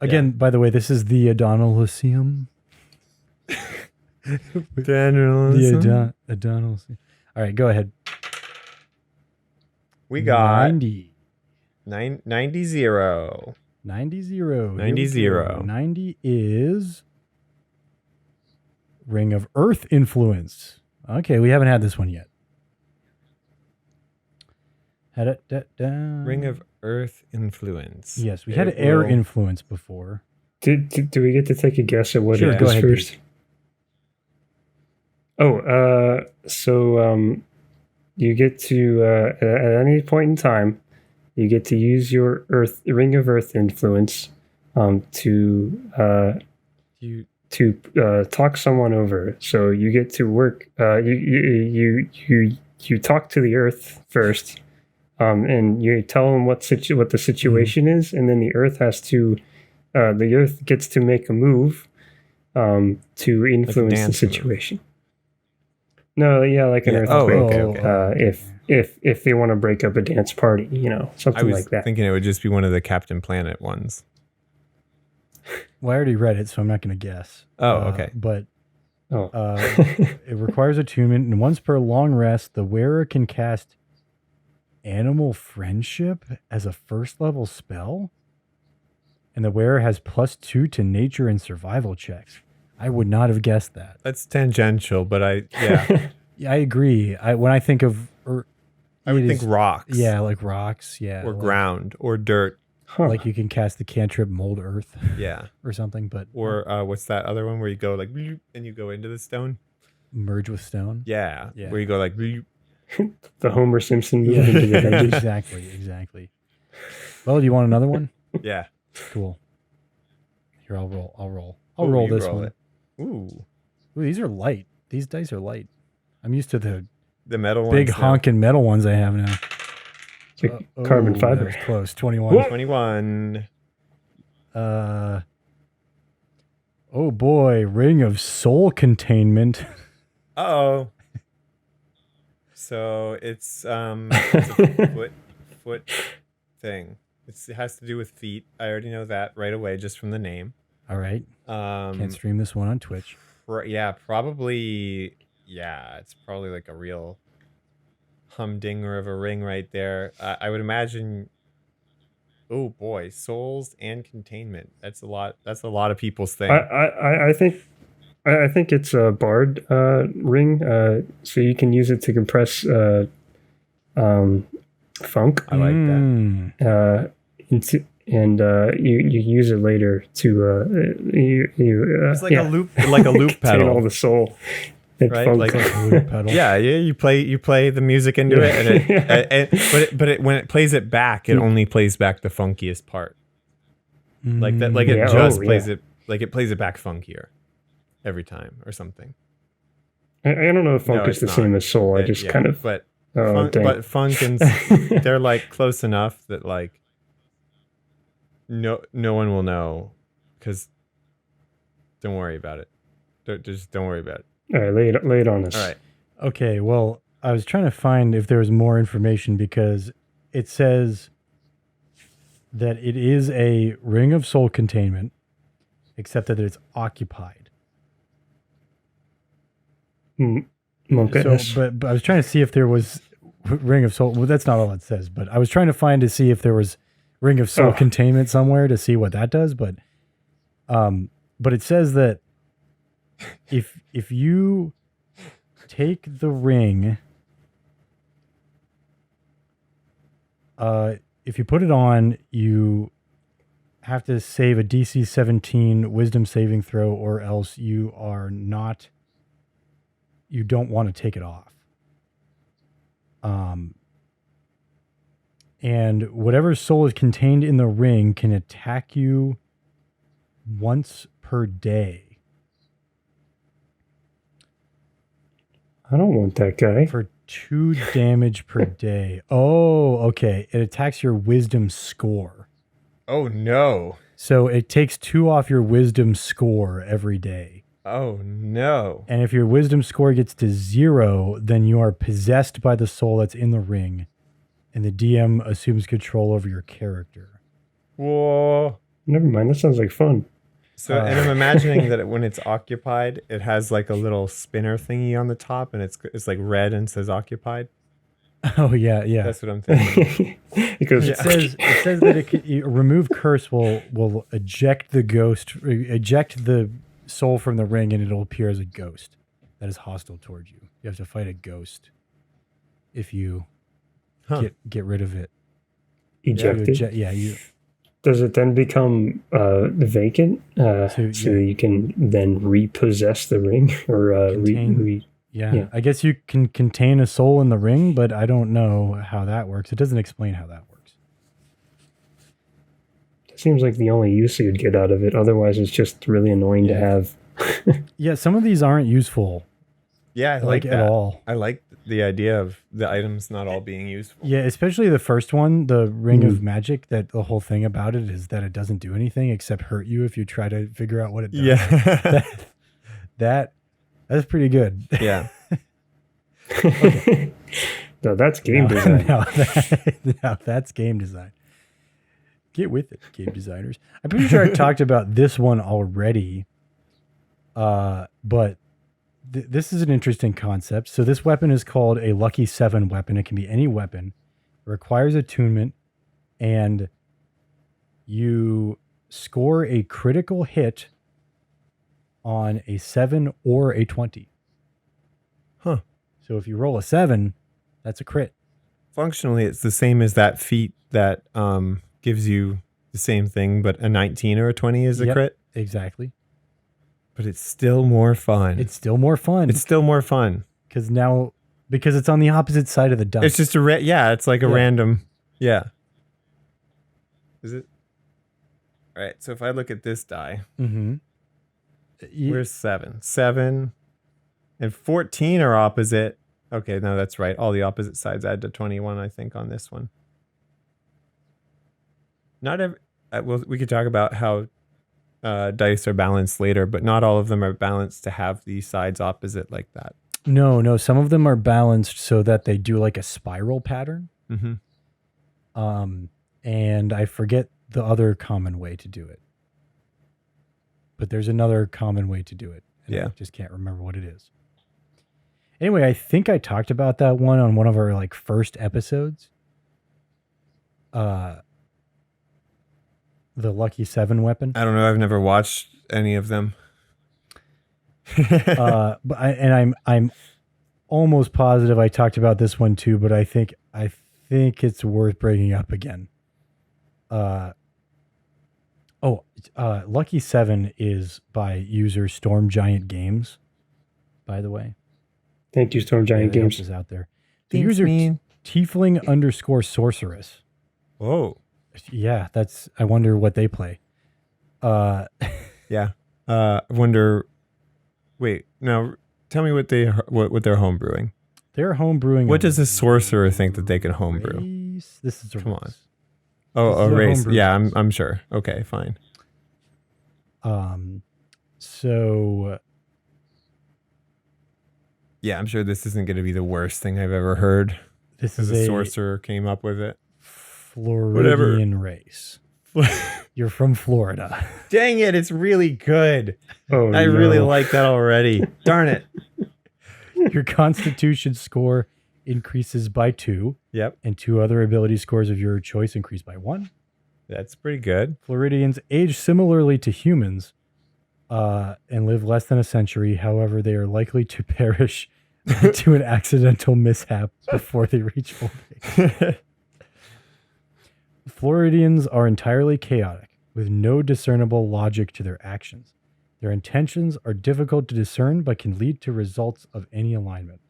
again, by the way, this is the Adonoliseum. Generalism. Adonoliseum. All right, go ahead. We got 90. 90 0. 90 0. 90 0. 90 is Ring of Earth influence. Okay, we haven't had this one yet. Ring of Earth influence. Yes, we had It air will- influence before. Do we get to take a guess at what Sure, it go is ahead, first? Pete. So you get to at any point in time, you get to use your Ring of Earth influence to You talk someone over. So you get to work. You talk to the Earth first, and you tell them what the situation is, and then the Earth gets to make a move to influence the dancing move. situation. No, yeah, like an Yeah. earthquake. Oh, okay. If they want to break up a dance party, I something was like that. thinking it would just be one of the Captain Planet ones. Well, I already read it, so I'm not going to guess. Oh, okay. But Oh. it requires attunement, and once per long rest, the wearer can cast Animal Friendship as a first level spell, and the wearer has +2 to nature and survival checks. I would not have guessed that. That's tangential, but yeah, Yeah, I agree. When I think of, I would it think is- rocks. yeah, like rocks, yeah, Or like, ground or dirt. Huh. like you can cast the cantrip Mold Earth Yeah. or something, but Or what's that other one where you go like bloop, and you go into the stone? merge with stone. Yeah. Yeah. Where you go like bloop. The Homer Simpson move Yeah, into the hedges. exactly. Well, do you want another one? Yeah. Cool. Here, I'll roll. Ooh, I'll roll you this roll one. it. Ooh. Ooh, these are light. These dice are light. I'm used to the The metal big ones now. honking metal ones I have now. It's like carbon That fiber. was close. 21. Whoa. 21. Oh boy, Ring of Soul Containment. Uh-oh. So it's a foot thing. It has to do with feet. I already know that right away just from the name. All right. Um Can't stream this one on Twitch. probably it's probably like a real humdinger of a ring right there. I would imagine. Oh boy, souls and containment. That's a lot of people's thing. I think it's a bard ring, so you can use it to compress funk, I like that. you use it later to It's like a loop contain pedal. all the soul. And Right, funk. like- Loop pedal. Yeah, you play the music into it, and it when it plays it back, it only plays back the funkiest part. Like that, like it Yeah, just oh, plays yeah. it, like it plays it back funkier every time or something. I don't know if funk No, is it's the same not. as soul. I It- just yeah, kind of but dang. funk and they're like close enough that like no one will know because Don't worry about it. Don't worry about it. All right, lay it on us. All right. Okay, well, I was trying to find if there was more information because it says that it is a ring of soul containment, except that it's occupied. Okay. So, but I was trying to see if there was ring of soul. Well, that's not all it says, but I was trying to find to see if there was ring of soul containment somewhere to see what that does. But it says that if you take the ring, if you put it on, you have to save a DC 17 wisdom saving throw, or else you don't want to take it off. And whatever soul is contained in the ring can attack you once per day. I don't want that guy. For 2 damage per day. Oh, okay. It attacks your wisdom score. Oh no. So it takes 2 off your wisdom score every day. Oh no. And if your wisdom score gets to 0, then you are possessed by the soul that's in the ring, and the DM assumes control over your character. Whoa. Never mind. That sounds like fun. So, and I'm imagining that when it's occupied, it has like a little spinner thingy on the top, and it's like red and says occupied. Oh yeah. That's what I'm thinking. Because It says that remove curse will eject the soul from the ring, and it'll appear as a ghost that is hostile towards you. You have to fight a ghost if you get rid of it. ejected. Does it then become vacant so you can then repossess the ring or I guess you can contain a soul in the ring, but I don't know how that works. It doesn't explain how that works. Seems like the only use you'd get out of it. Otherwise, it's just really annoying to have. Yeah, some of these aren't useful. Yeah, I like that. At all. I like the idea of the items not all being useful. Yeah, especially the first one, the Ring of Magic, that the whole thing about it is that it doesn't do anything except hurt you if you try to figure out what it does. Yeah. That's pretty good. Yeah. Okay. No, that's game design. Now that's game design. Get with it, game designers. I'm pretty sure I talked about this one already. But this is an interesting concept. So this weapon is called a Lucky 7 weapon. It can be any weapon. It requires attunement, and you score a critical hit on a 7 or a 20. Huh. So if you roll a 7, that's a crit. Functionally, it's the same as that feat that gives you the same thing, but a 19 or a 20 is a crit. Exactly. But it's still more fun. It's still more fun. Because it's on the opposite side of the dice. It's just it's like a random. Yeah. Is it? All right. So if I look at this die, where's 7? 7 and 14 are opposite. Okay, no, that's right. All the opposite sides add to 21, I think, on this one. Not every. We could talk about how dice are balanced later, but not all of them are balanced to have the sides opposite like that. No. Some of them are balanced so that they do like a spiral pattern. And I forget the other common way to do it. But there's another common way to do it. And I just can't remember what it is. Anyway, I think I talked about that one on one of our first episodes. The Lucky 7 weapon. I don't know. I've never watched any of them. But I'm almost positive I talked about this one too, but I think it's worth bringing up again. Lucky 7 is by user Storm Giant Games, by the way. Thank you, Storm Giant Games. Is out there. The user Tiefling_Sorceress. Oh. Yeah, I wonder what they play. Yeah. I wonder. Wait, now tell me what they're homebrewing. They're homebrewing. What does a sorcerer think that they can homebrew? This is a Come race. on. Oh, a race. Yeah, I'm sure. Okay, fine. So Yeah, I'm sure this isn't going to be the worst thing I've ever heard. this Because is a a sorcerer came up with it. Floridian race. You're from Florida. Dang it, it's really good. Oh, I really no. like that already. Darn it. Your constitution score increases by 2, Yep, and 2 other ability scores of your choice increase by 1. that's pretty good. Floridians age similarly to humans and live less than a century. However, they are likely to perish to an accidental mishap before they reach old age. Floridians are entirely chaotic, with no discernible logic to their actions. Their intentions are difficult to discern, but can lead to results of any alignment.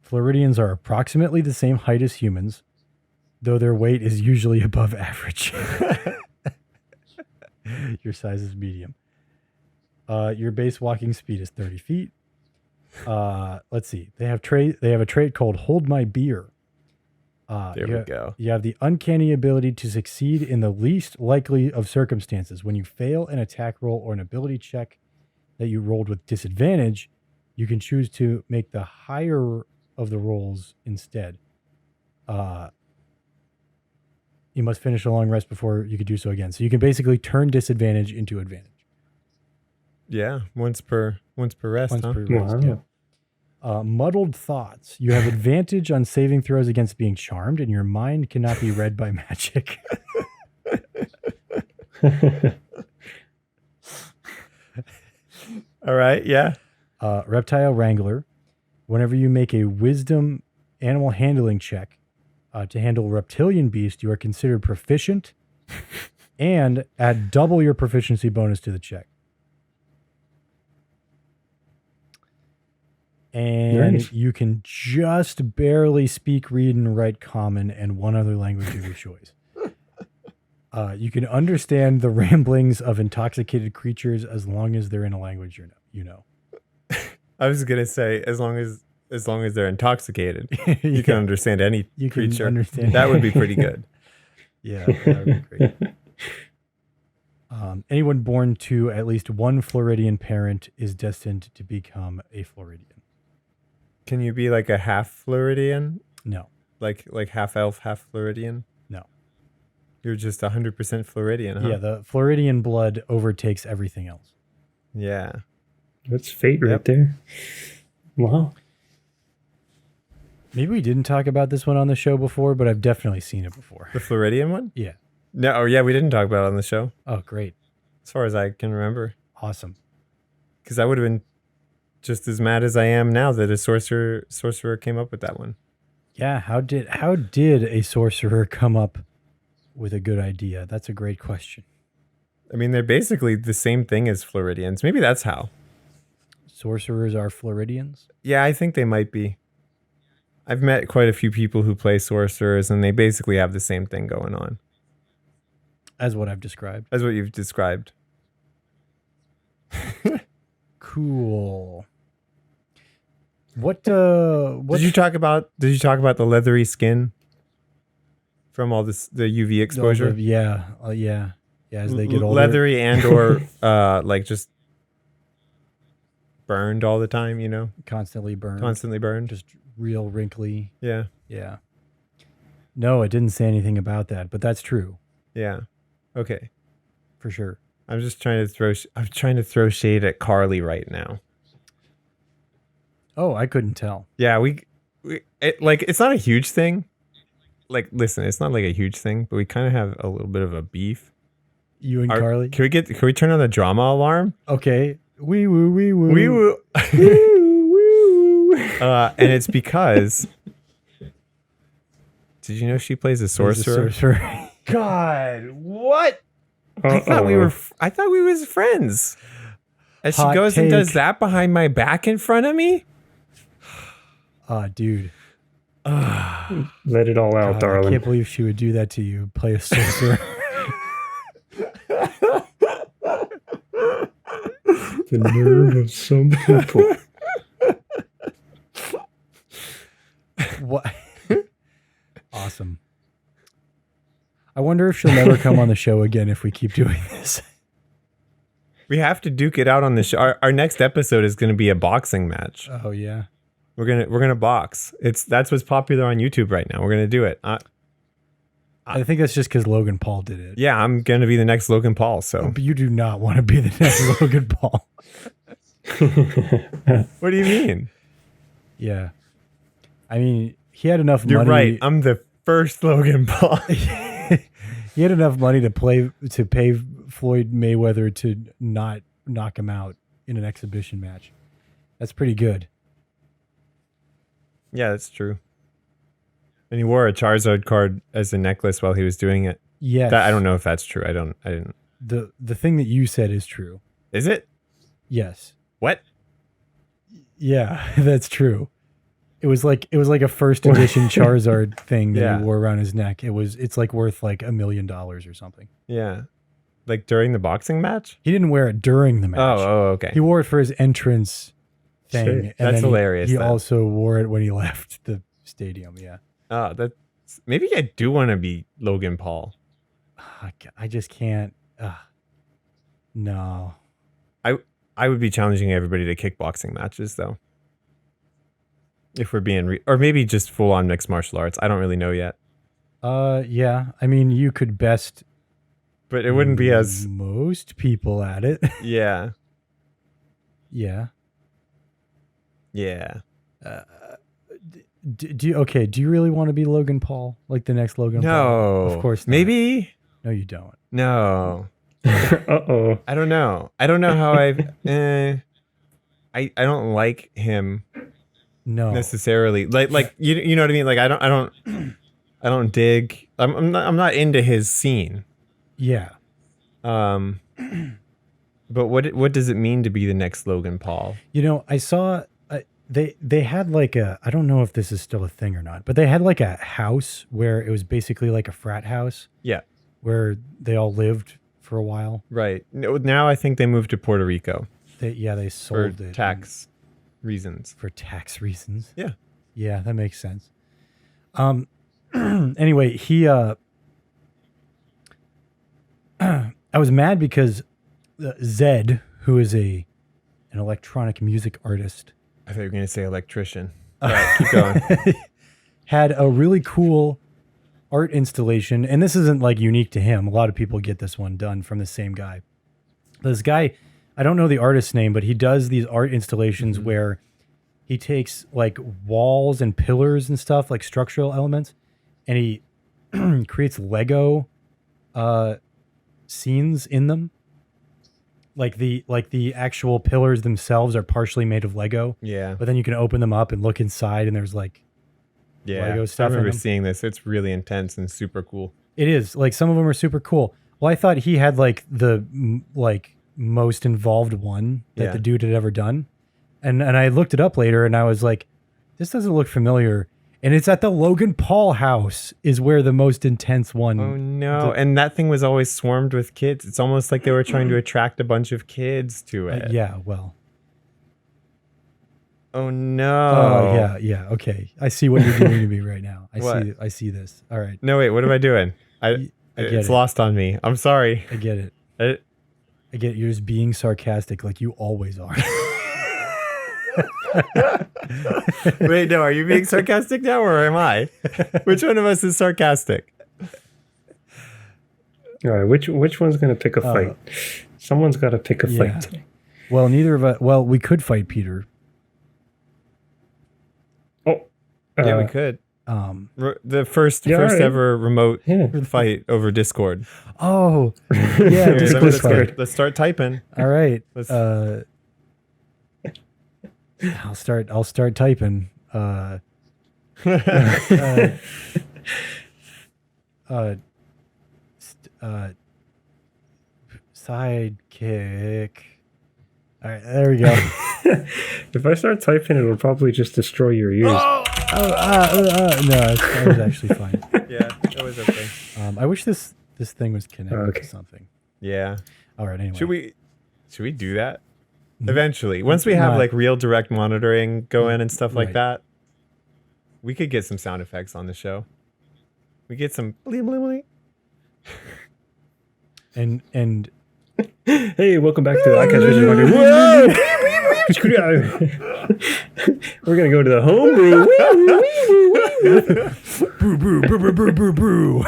Floridians are approximately the same height as humans, though their weight is usually above average. Your size is medium. Your base walking speed is 30 feet. Let's see. They have a trait called Hold My Beer. There we go. You have the uncanny ability to succeed in the least likely of circumstances. When you fail an attack roll or an ability check that you rolled with disadvantage, you can choose to make the higher of the rolls instead. You must finish a long rest before you could do so again. So you can basically turn disadvantage into advantage. Yeah, once per rest, Once huh? per rest, Wow. yeah. Muddled thoughts. You have advantage on saving throws against being charmed, and your mind cannot be read by magic. All right, yeah. Reptile Wrangler. Whenever you make a wisdom animal handling check to handle reptilian beast, you are considered proficient and add double your proficiency bonus to the check. And Nice. you can just barely speak, read, and write Common and one other language of your choice. You can understand the ramblings of intoxicated creatures as long as they're in a language you know. I was gonna say as long as they're intoxicated, you can understand any You can creature. understand. That would be pretty good. Yeah, that would be great. Anyone born to at least one Floridian parent is destined to become a Floridian. Can you be like a half Floridian, No, like half elf, half Floridian? no. You're just 100% Floridian, huh? Yeah, the Floridian blood overtakes everything else. Yeah. That's fate right Yep. there. Wow. Maybe we didn't talk about this one on the show before, but I've definitely seen it before. The Floridian one? Yeah. No, oh yeah, we didn't talk about it on the show, Oh, great. as far as I can remember. Awesome. Because I would have been just as mad as I am now that a sorcerer came up with that one. Yeah, how did a sorcerer come up with a good idea? That's a great question. I mean, they're basically the same thing as Floridians. Maybe that's how. Sorcerers are Floridians? Yeah, I think they might be. I've met quite a few people who play sorcerers, and they basically have the same thing going on As what I've described. as what you've described. Cool. What Did you talk about the leathery skin from all this the UV exposure? Yeah, yeah. As they get older. Leathery and or like just burned all the time, Constantly burned. constantly burned. Just real wrinkly. Yeah, Yeah. No, it didn't say anything about that, but that's true yeah. Okay, for sure. I'm just trying to throw shade at Carly right now. Oh, I couldn't tell. Yeah, it's not a huge thing. Like, listen, it's not like a huge thing, but we kind of have a little bit of a beef. You and Carly? Can we turn on the drama alarm? Okay. Wee woo, wee woo. We will. And it's because. Did you know she plays a He's a sorcerer? sorcerer. God, what? I thought we was friends. And she Hot goes and does take. that behind my back in front of me. Dude. Let it all out, God, I darling. can't believe she would do that to you. Play a sorcerer. The nerve of some people. What? Awesome. I wonder if she'll never come on the show again if we keep doing this. We have to duke it out on the show. Our next episode is going to be a boxing match. Oh yeah. We're gonna box. That's what's popular on YouTube right now. We're gonna do it. I think that's just because Logan Paul did it. Yeah, I'm gonna be the next Logan Paul. So But you do not want to be the next Logan Paul. what do you mean? Yeah. I mean, he had enough You're money. right. I'm the first Logan Paul. He had enough money to pay Floyd Mayweather to not knock him out in an exhibition match. That's pretty good. Yeah, that's true. And he wore a Charizard card as a necklace while he was doing it. Yes. I don't know if that's true. I didn't. The thing that you said is true. Is it? Yes. What? Yeah, that's true. It was like a first edition Charizard thing that Yeah. he wore around his neck. It's like worth like $1 million or something. Yeah. Like during the boxing match? He didn't wear it during the match. Oh, okay. He wore it for his entrance thing. Sure. And That's then hilarious, He then. also wore it when he left the stadium. Yeah. Oh, that's maybe I do want to be Logan Paul. I just can't. No. I would be challenging everybody to kickboxing matches though. If we're being or maybe just full on mixed martial arts. I don't really know yet. Yeah. I mean, you could best But it wouldn't be as most people at it. yeah. Yeah. Yeah. Do you really want to be Logan Paul? Like the next Logan Paul? No. Of course not. Maybe No, you don't. no. Uh-oh. I don't know. I don't know how I don't like him No. necessarily. Like you know what I mean? Like I don't dig. I'm not into his scene. Yeah. But what does it mean to be the next Logan Paul? You know, I saw they had like I don't know if this is still a thing or not, but they had like a house where it was basically like a frat house Yeah. where they all lived for a while. Right. Now I think they moved to Puerto Rico They for sold it tax reasons. for tax reasons. Yeah. Yeah, that makes sense. Anyway, he I was mad because Zed, who is an electronic music artist, I thought you were going to say electrician. All right, keep going. had a really cool art installation, and this isn't like unique to him. A lot of people get this one done from the same guy. This guy, I don't know the artist's name, but he does these art installations where he takes like walls and pillars and stuff, like structural elements, and he creates Lego scenes in them. Like the actual pillars themselves are partially made of Lego, Yeah. but then you can open them up and look inside, and there's like Yeah. Lego stuff I in remember them. seeing this. It's really intense and super cool. it is like some of them are super cool. Well, I thought he had like the like most involved one that Yeah. the dude had ever done, and I looked it up later, and I was like, this doesn't look familiar. And it's at the Logan Paul house is where the most intense one. Oh no. And that thing was always swarmed with kids. It's almost like they were trying to attract a bunch of kids to it. Yeah, well. Oh no. Oh yeah. Okay, I see what you're doing to me right now. What? I see this. All right, No, wait, what am I doing? I get It's it. lost on me. I'm sorry. I get it. I- I get it. You're just being sarcastic, like you always are. Wait, no, are you being sarcastic now or am I? Which one of us is sarcastic? All right, which one's going to pick a fight? Someone's got to pick a yeah. fight today. Well, neither of us. Well, we could fight Peter. Oh, Yeah, we could. The first Yeah, all right. ever remote Yeah. fight over Discord. Oh, yeah. Here, Discord let's, fight. let's start typing. All right. Let's- I'll start typing. Sidekick. All right, there we go. If I start typing, it'll probably just destroy your ears. No, that was actually fine. Yeah, that was okay. I wish this thing was connected Okay. to something. Yeah. All right, anyway. Should we do that? Eventually. Once we have Not- like real direct monitoring going and stuff like Right. that, we could get some sound effects on the show. We get some bling, bling, bling. And Hey, welcome back to the Podcast Vision Podcast. We're gonna go to the homebrew. Boo, boo, boo, boo, boo, boo, boo.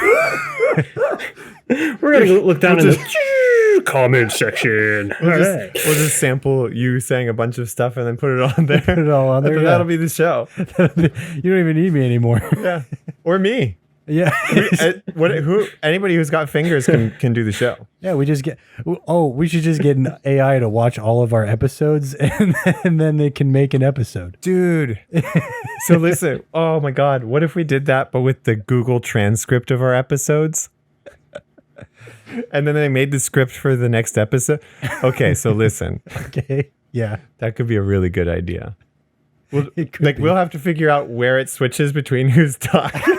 We're gonna go look down in the comment section. All right. We'll just sample you saying a bunch of stuff and then put it on there. Put it all on there. And then Yeah. that'll be the show. You don't even need me anymore. Yeah. Or me. Yeah. Anybody who's got fingers can do the show. Yeah, we just get. Oh, we should just get an AI to watch all of our episodes, and then they can make an episode. Dude. So listen, oh my God, what if we did that, but with the Google transcript of our episodes? And then they made the script for the next episode. Okay, so listen, Okay. Yeah. that could be a really good idea. It could be. We'll have to figure out where it switches between who's talking.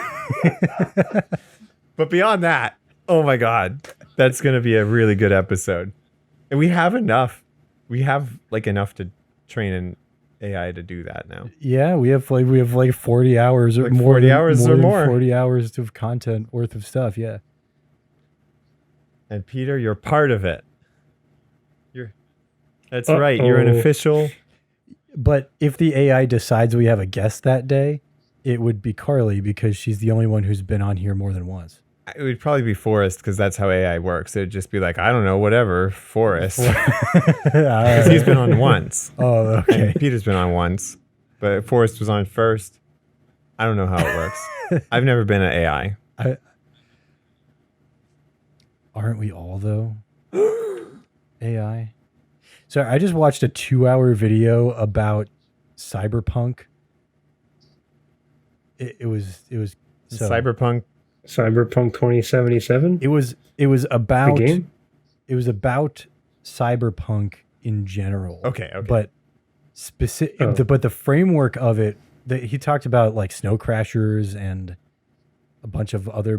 But beyond that, oh my God, that's going to be a really good episode. And we have enough. We have enough to train an AI to do that now. Yeah, we have like 40 hours or Like more. 40 hours or than more. 40 hours of content worth of stuff. Yeah. And Peter, you're part of it. That's right. You're an Uh-oh. official. But if the AI decides we have a guest that day, it would be Carly because she's the only one who's been on here more than once. It would probably be Forrest because that's how AI works. It would just be like, I don't know, whatever, Forrest. Because he's been on once. Oh, okay. And Peter's been on once. But Forrest was on first. I don't know how it works. I've never been an AI. Aren't we all though? AI. So I just watched a 2-hour video about cyberpunk. It was so Cyberpunk. Cyberpunk 2077. it was The about game. it was about cyberpunk in general. Okay. But specific Oh. but the framework of it that he talked about like Snow Crashers and a bunch of other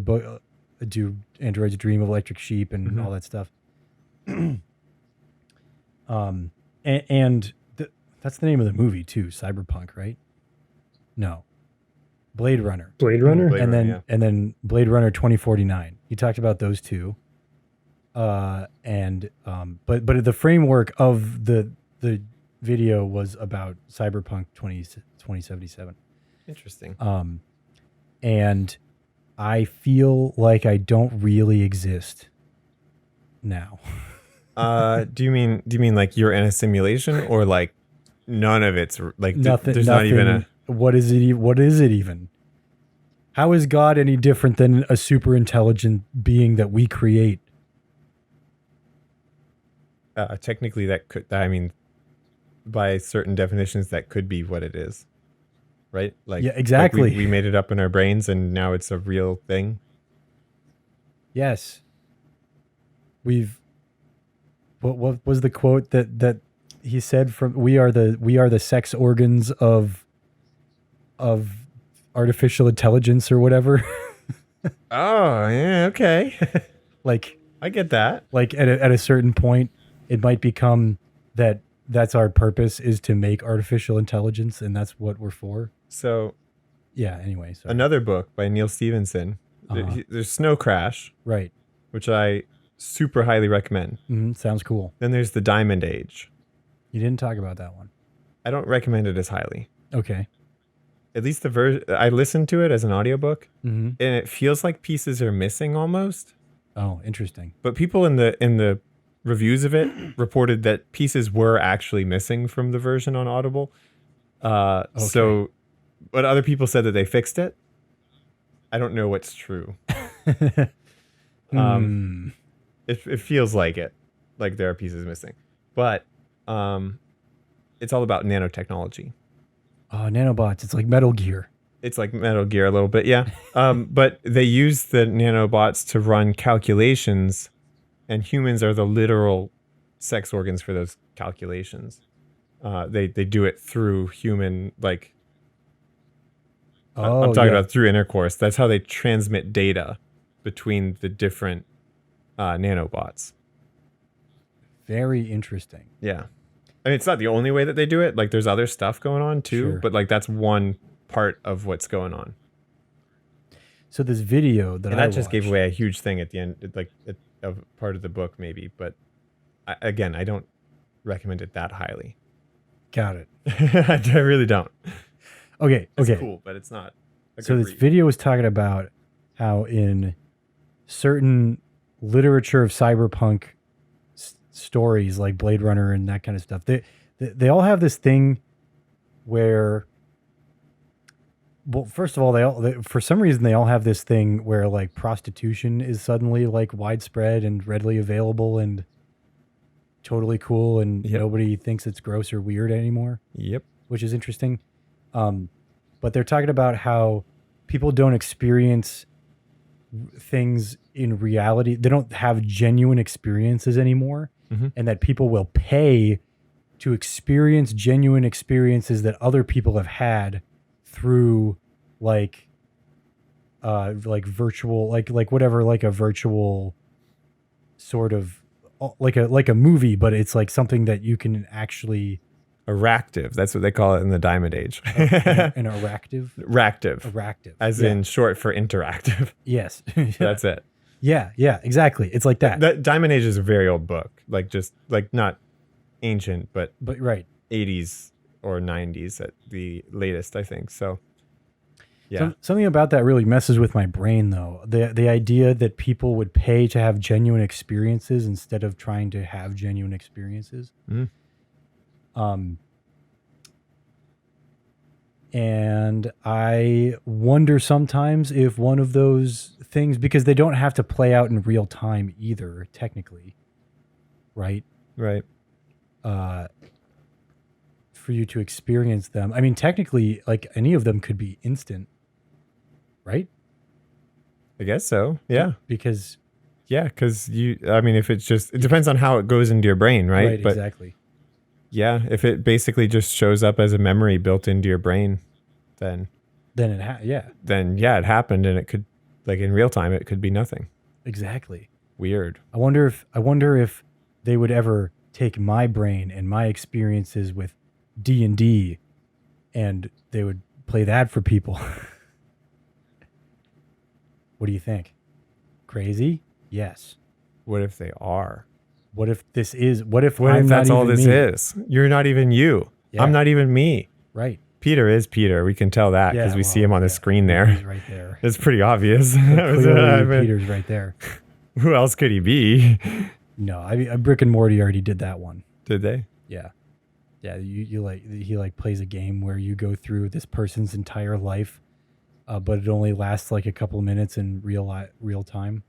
do Androids Dream of Electric Sheep and Mhm. all that stuff. And that's the name of the movie too, Cyberpunk, right? No. Blade Runner. Blade Runner. Blade and Runner, then yeah. and then Blade Runner 2049. He talked about those two. But the framework of the video was about Cyberpunk 2077. Interesting. And I feel like I don't really exist now. Do you mean like you're in a simulation or like none of it's like Nothing. there's nothing, not even a What is it? What is it even? How is God any different than a super intelligent being that we create? technically that could, I mean, by certain definitions that could be what it is, right? Like Yeah, exactly. like we made it up in our brains and now it's a real thing. Yes. What was the quote that he said from we are the sex organs of artificial intelligence or whatever. Oh yeah, okay. like I get that. at a certain point it might become that's our purpose is to make artificial intelligence and that's what we're for. So Yeah, anyway, so another book by Neil Stevenson. Uh-huh. There's Snow Crash, right. which I super highly recommend. Sounds cool. Then there's The Diamond Age. You didn't talk about that one. I don't recommend it as highly. Okay. At least the version I listened to it as an audiobook Mm-hmm. and it feels like pieces are missing almost. Oh, interesting. But people in the reviews of it reported that pieces were actually missing from the version on Audible. So but other people said that they fixed it. I don't know what's true. Hmm. It feels like it, like there are pieces missing, but it's all about nanotechnology. Oh, nanobots. It's like Metal Gear. It's like Metal Gear a little bit, yeah. But they use the nanobots to run calculations, and humans are the literal sex organs for those calculations. They do it through human, like Oh, I'm talking yeah. about through intercourse. That's how they transmit data between the different nanobots. Very interesting. Yeah. I mean, it's not the only way that they do it. Like, there's other stuff going on too, Sure. but like that's one part of what's going on. So this video that And I that just gave watched- away a huge thing at the end, like of part of the book, maybe. But Again, I don't recommend it that highly. Got it. I really don't. Okay. It's Okay. cool, but it's not. So this video was talking about how in certain literature of cyberpunk stories like Blade Runner and that kind of stuff, they all have this thing where, well, first of all, for some reason they all have this thing where like prostitution is suddenly like widespread and readily available and totally cool, and Yep. nobody thinks it's gross or weird anymore, Yep. which is interesting. But they're talking about how people don't experience things in reality. They don't have genuine experiences anymore, Mhm. and that people will pay to experience genuine experiences that other people have had through like virtual, like whatever, like a virtual sort of like a movie, but it's like something that you can actually Aractive. That's what they call it in the Diamond Age. an aractive. Ractive. As in short for interactive. Yes. That's it. Yeah, exactly. It's like that. That Diamond Age is a very old book. Like just like not ancient, but But right. 80s or 90s at the latest, I think. So yeah. Something about that really messes with my brain, though. The idea that people would pay to have genuine experiences instead of trying to have genuine experiences. Mhm. And I wonder sometimes if one of those things, because they don't have to play out in real time either, technically, right? Right. For you to experience them. I mean, technically, like any of them could be instant, right? I guess so. Yeah. Because Yeah, because if it's just, it depends on how it goes into your brain, right? But exactly. yeah, if it basically just shows up as a memory built into your brain, then Then yeah, it happened, and it could, like in real time, it could be nothing. exactly. Weird. I wonder if they would ever take my brain and my experiences with D&D and they would play that for people. What do you think? Crazy? Yes. What if they are? What if that's all this is? You're not even you. Yeah. I'm not even me. Right. Peter is Peter. We can tell that because we see him on the screen there. He's right there. It's pretty obvious. Clearly, Peter's right there. Who else could he be? No, I Rick and Morty already did that one. Did they? Yeah. Yeah, he plays a game where you go through this person's entire life, but it only lasts like a couple minutes in real time.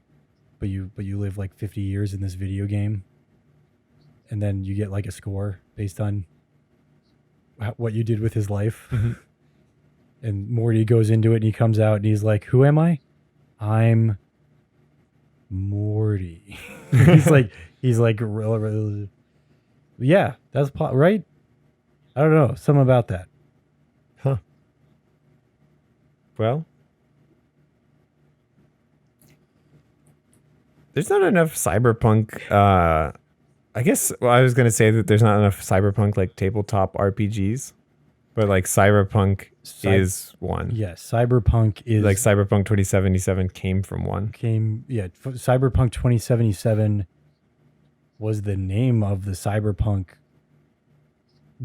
But you live like 50 years in this video game, and then you get like a score based on what you did with his life. Mm-hmm. And Morty goes into it and he comes out and he's like, "Who am I? I'm Morty." he's like, yeah, that's right. I don't know, something about that. Huh. Well, there's not enough cyberpunk. I guess I was gonna say that there's not enough cyberpunk like tabletop RPGs, but like cyberpunk is one. Yes, cyberpunk is Like Cyberpunk 2077 came from one. Cyberpunk 2077 was the name of the cyberpunk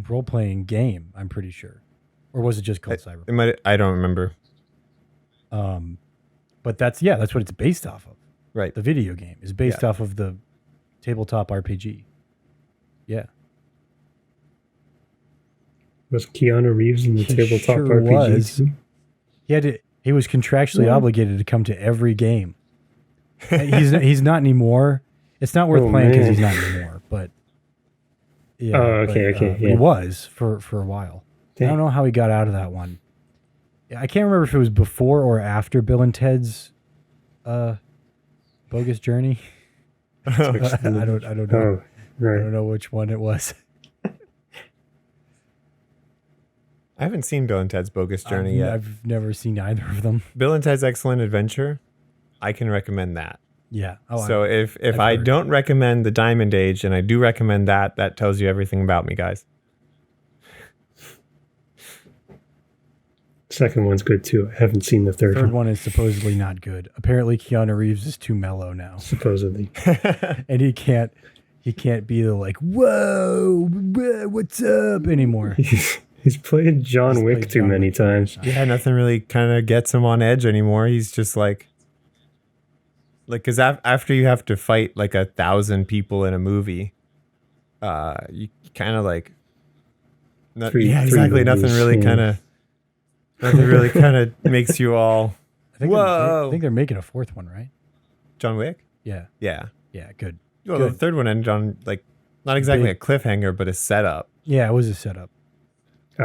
role-playing game, I'm pretty sure. Or was it just called Cyberpunk? I don't remember. But that's what it's based off of. Right. The video game is based off of the tabletop RPG. Yeah. Was Keanu Reeves in the He tabletop sure RPGs? was. He was contractually obligated to come to every game. He's not anymore. It's not worth playing because he's not anymore. But yeah. Okay. He was for a while. Dang. I don't know how he got out of that one. I can't remember if it was before or after Bill and Ted's Bogus Journey. I don't know. Oh, right. I don't know which one it was. I haven't seen Bill and Ted's Bogus Journey yet. I've never seen either of them. Bill and Ted's Excellent Adventure, I can recommend that. Yeah. So if I've I heard. don't recommend the Diamond Age and I do recommend that tells you everything about me, guys. Second one's good too. I haven't seen the third Third one. one is supposedly not good. Apparently Keanu Reeves is too mellow now. Supposedly. And he can't he can't be the like, whoa, what's up anymore. He's played John He's Wick played too John many Wick too many times. times. Yeah, nothing really kind of gets him on edge anymore. He's just like, because after you have to fight like 1,000 people in a movie, you kind of like, Three exactly. Nothing movies, really yeah. nothing really kind of makes you all I think whoa. I think they're making a fourth one, right? John Wick. Yeah. Yeah. Yeah. Good. Well, the Good. third one ended on like not exactly a cliffhanger, but a setup. Yeah, it was a setup. I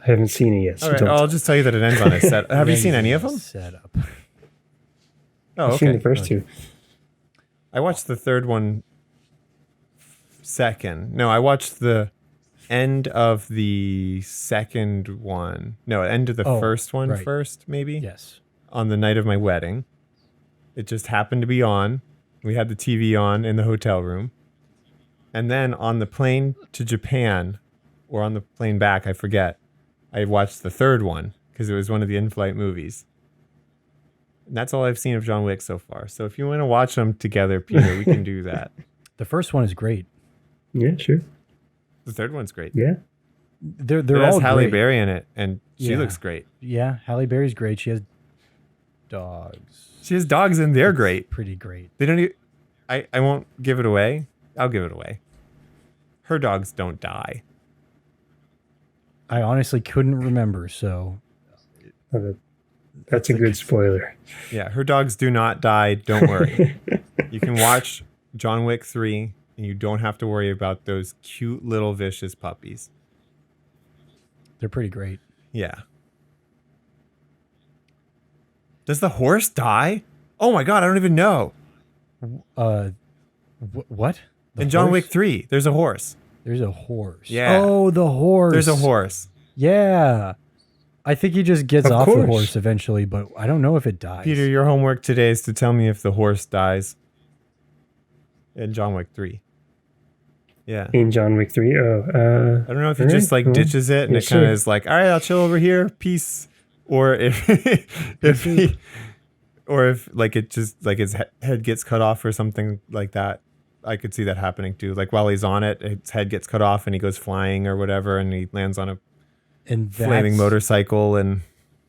haven't seen it yet. So All right, don't- I'll just tell you that it ends on a set. Have you seen any of them? Setup. Oh, I've seen okay. the first two. I watched the third one second. No, I watched the end of the second one. No, end of the Oh, first one right. first, maybe. Yes. On the night of my wedding. It just happened to be on. We had the TV on in the hotel room. And then on the plane to Japan, or on the plane back, I forget, I watched the third one because it was one of the in-flight movies. And that's all I've seen of John Wick so far. So if you want to watch them together, Peter, we can do that. The first one is great. Yeah, sure. The third one's great. Yeah. They're It all has Halle great. Berry in it, and she Yeah. looks great. Yeah, Halle Berry's great. She has dogs. She has dogs, and they're It's great. Pretty great. They don't. I won't give it away. I'll give it away. Her dogs don't die. I honestly couldn't remember, so That's a good spoiler. Yeah, her dogs do not die. Don't worry. You can watch John Wick 3, and you don't have to worry about those cute little vicious puppies. they're pretty great. Yeah. Does the horse die? Oh my god, I don't even know. What? The In John horse? Wick 3, there's a horse. There's a horse. Yeah. Oh, the horse. There's a horse. Yeah. I think he just gets Of off the course. horse eventually, but I don't know if it dies. Peter, your homework today is to tell me if the horse dies in John Wick 3. Yeah. In John Wick 3. Oh, I don't know if he Alright, just like cool. ditches it and Yeah, it kind of sure. is like, all right, I'll chill over here, peace. Or if if like it just like his head gets cut off or something like that. I could see that happening too. Like while he's on it, his head gets cut off and he goes flying or whatever, and he lands on a and flaming motorcycle, and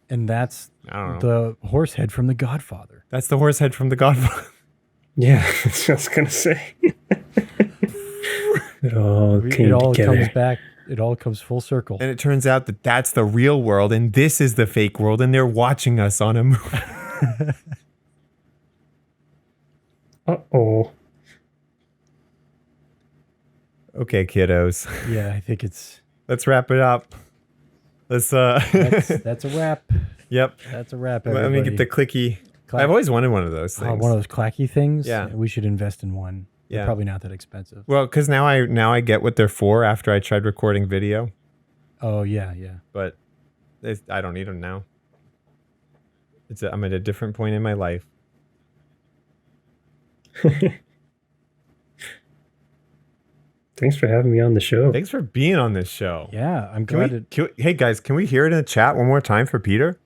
And that's I don't know. the horse head from The Godfather. That's the horse head from The Godfather. yeah. That's what I was going to say. It all came It all together. comes back. It all comes full circle. And it turns out that that's the real world, and this is the fake world, and they're watching us on a movie. Uh-oh. Okay, kiddos, Yeah, I think let's wrap it up. Let's that's a wrap. Yep. That's a wrap. Let me get the clicky. I've always wanted one of those things. one of those clacky things. Yeah. We should invest in one. They're Yeah. probably not that expensive. Well, because now I get what they're for after I tried recording video, Oh yeah, yeah. but I don't need them now. I'm at a different point in my life. Thanks for having me on the show. Thanks for being on this show. Yeah, I'm glad it. Hey guys, can we hear it in the chat one more time for Peter?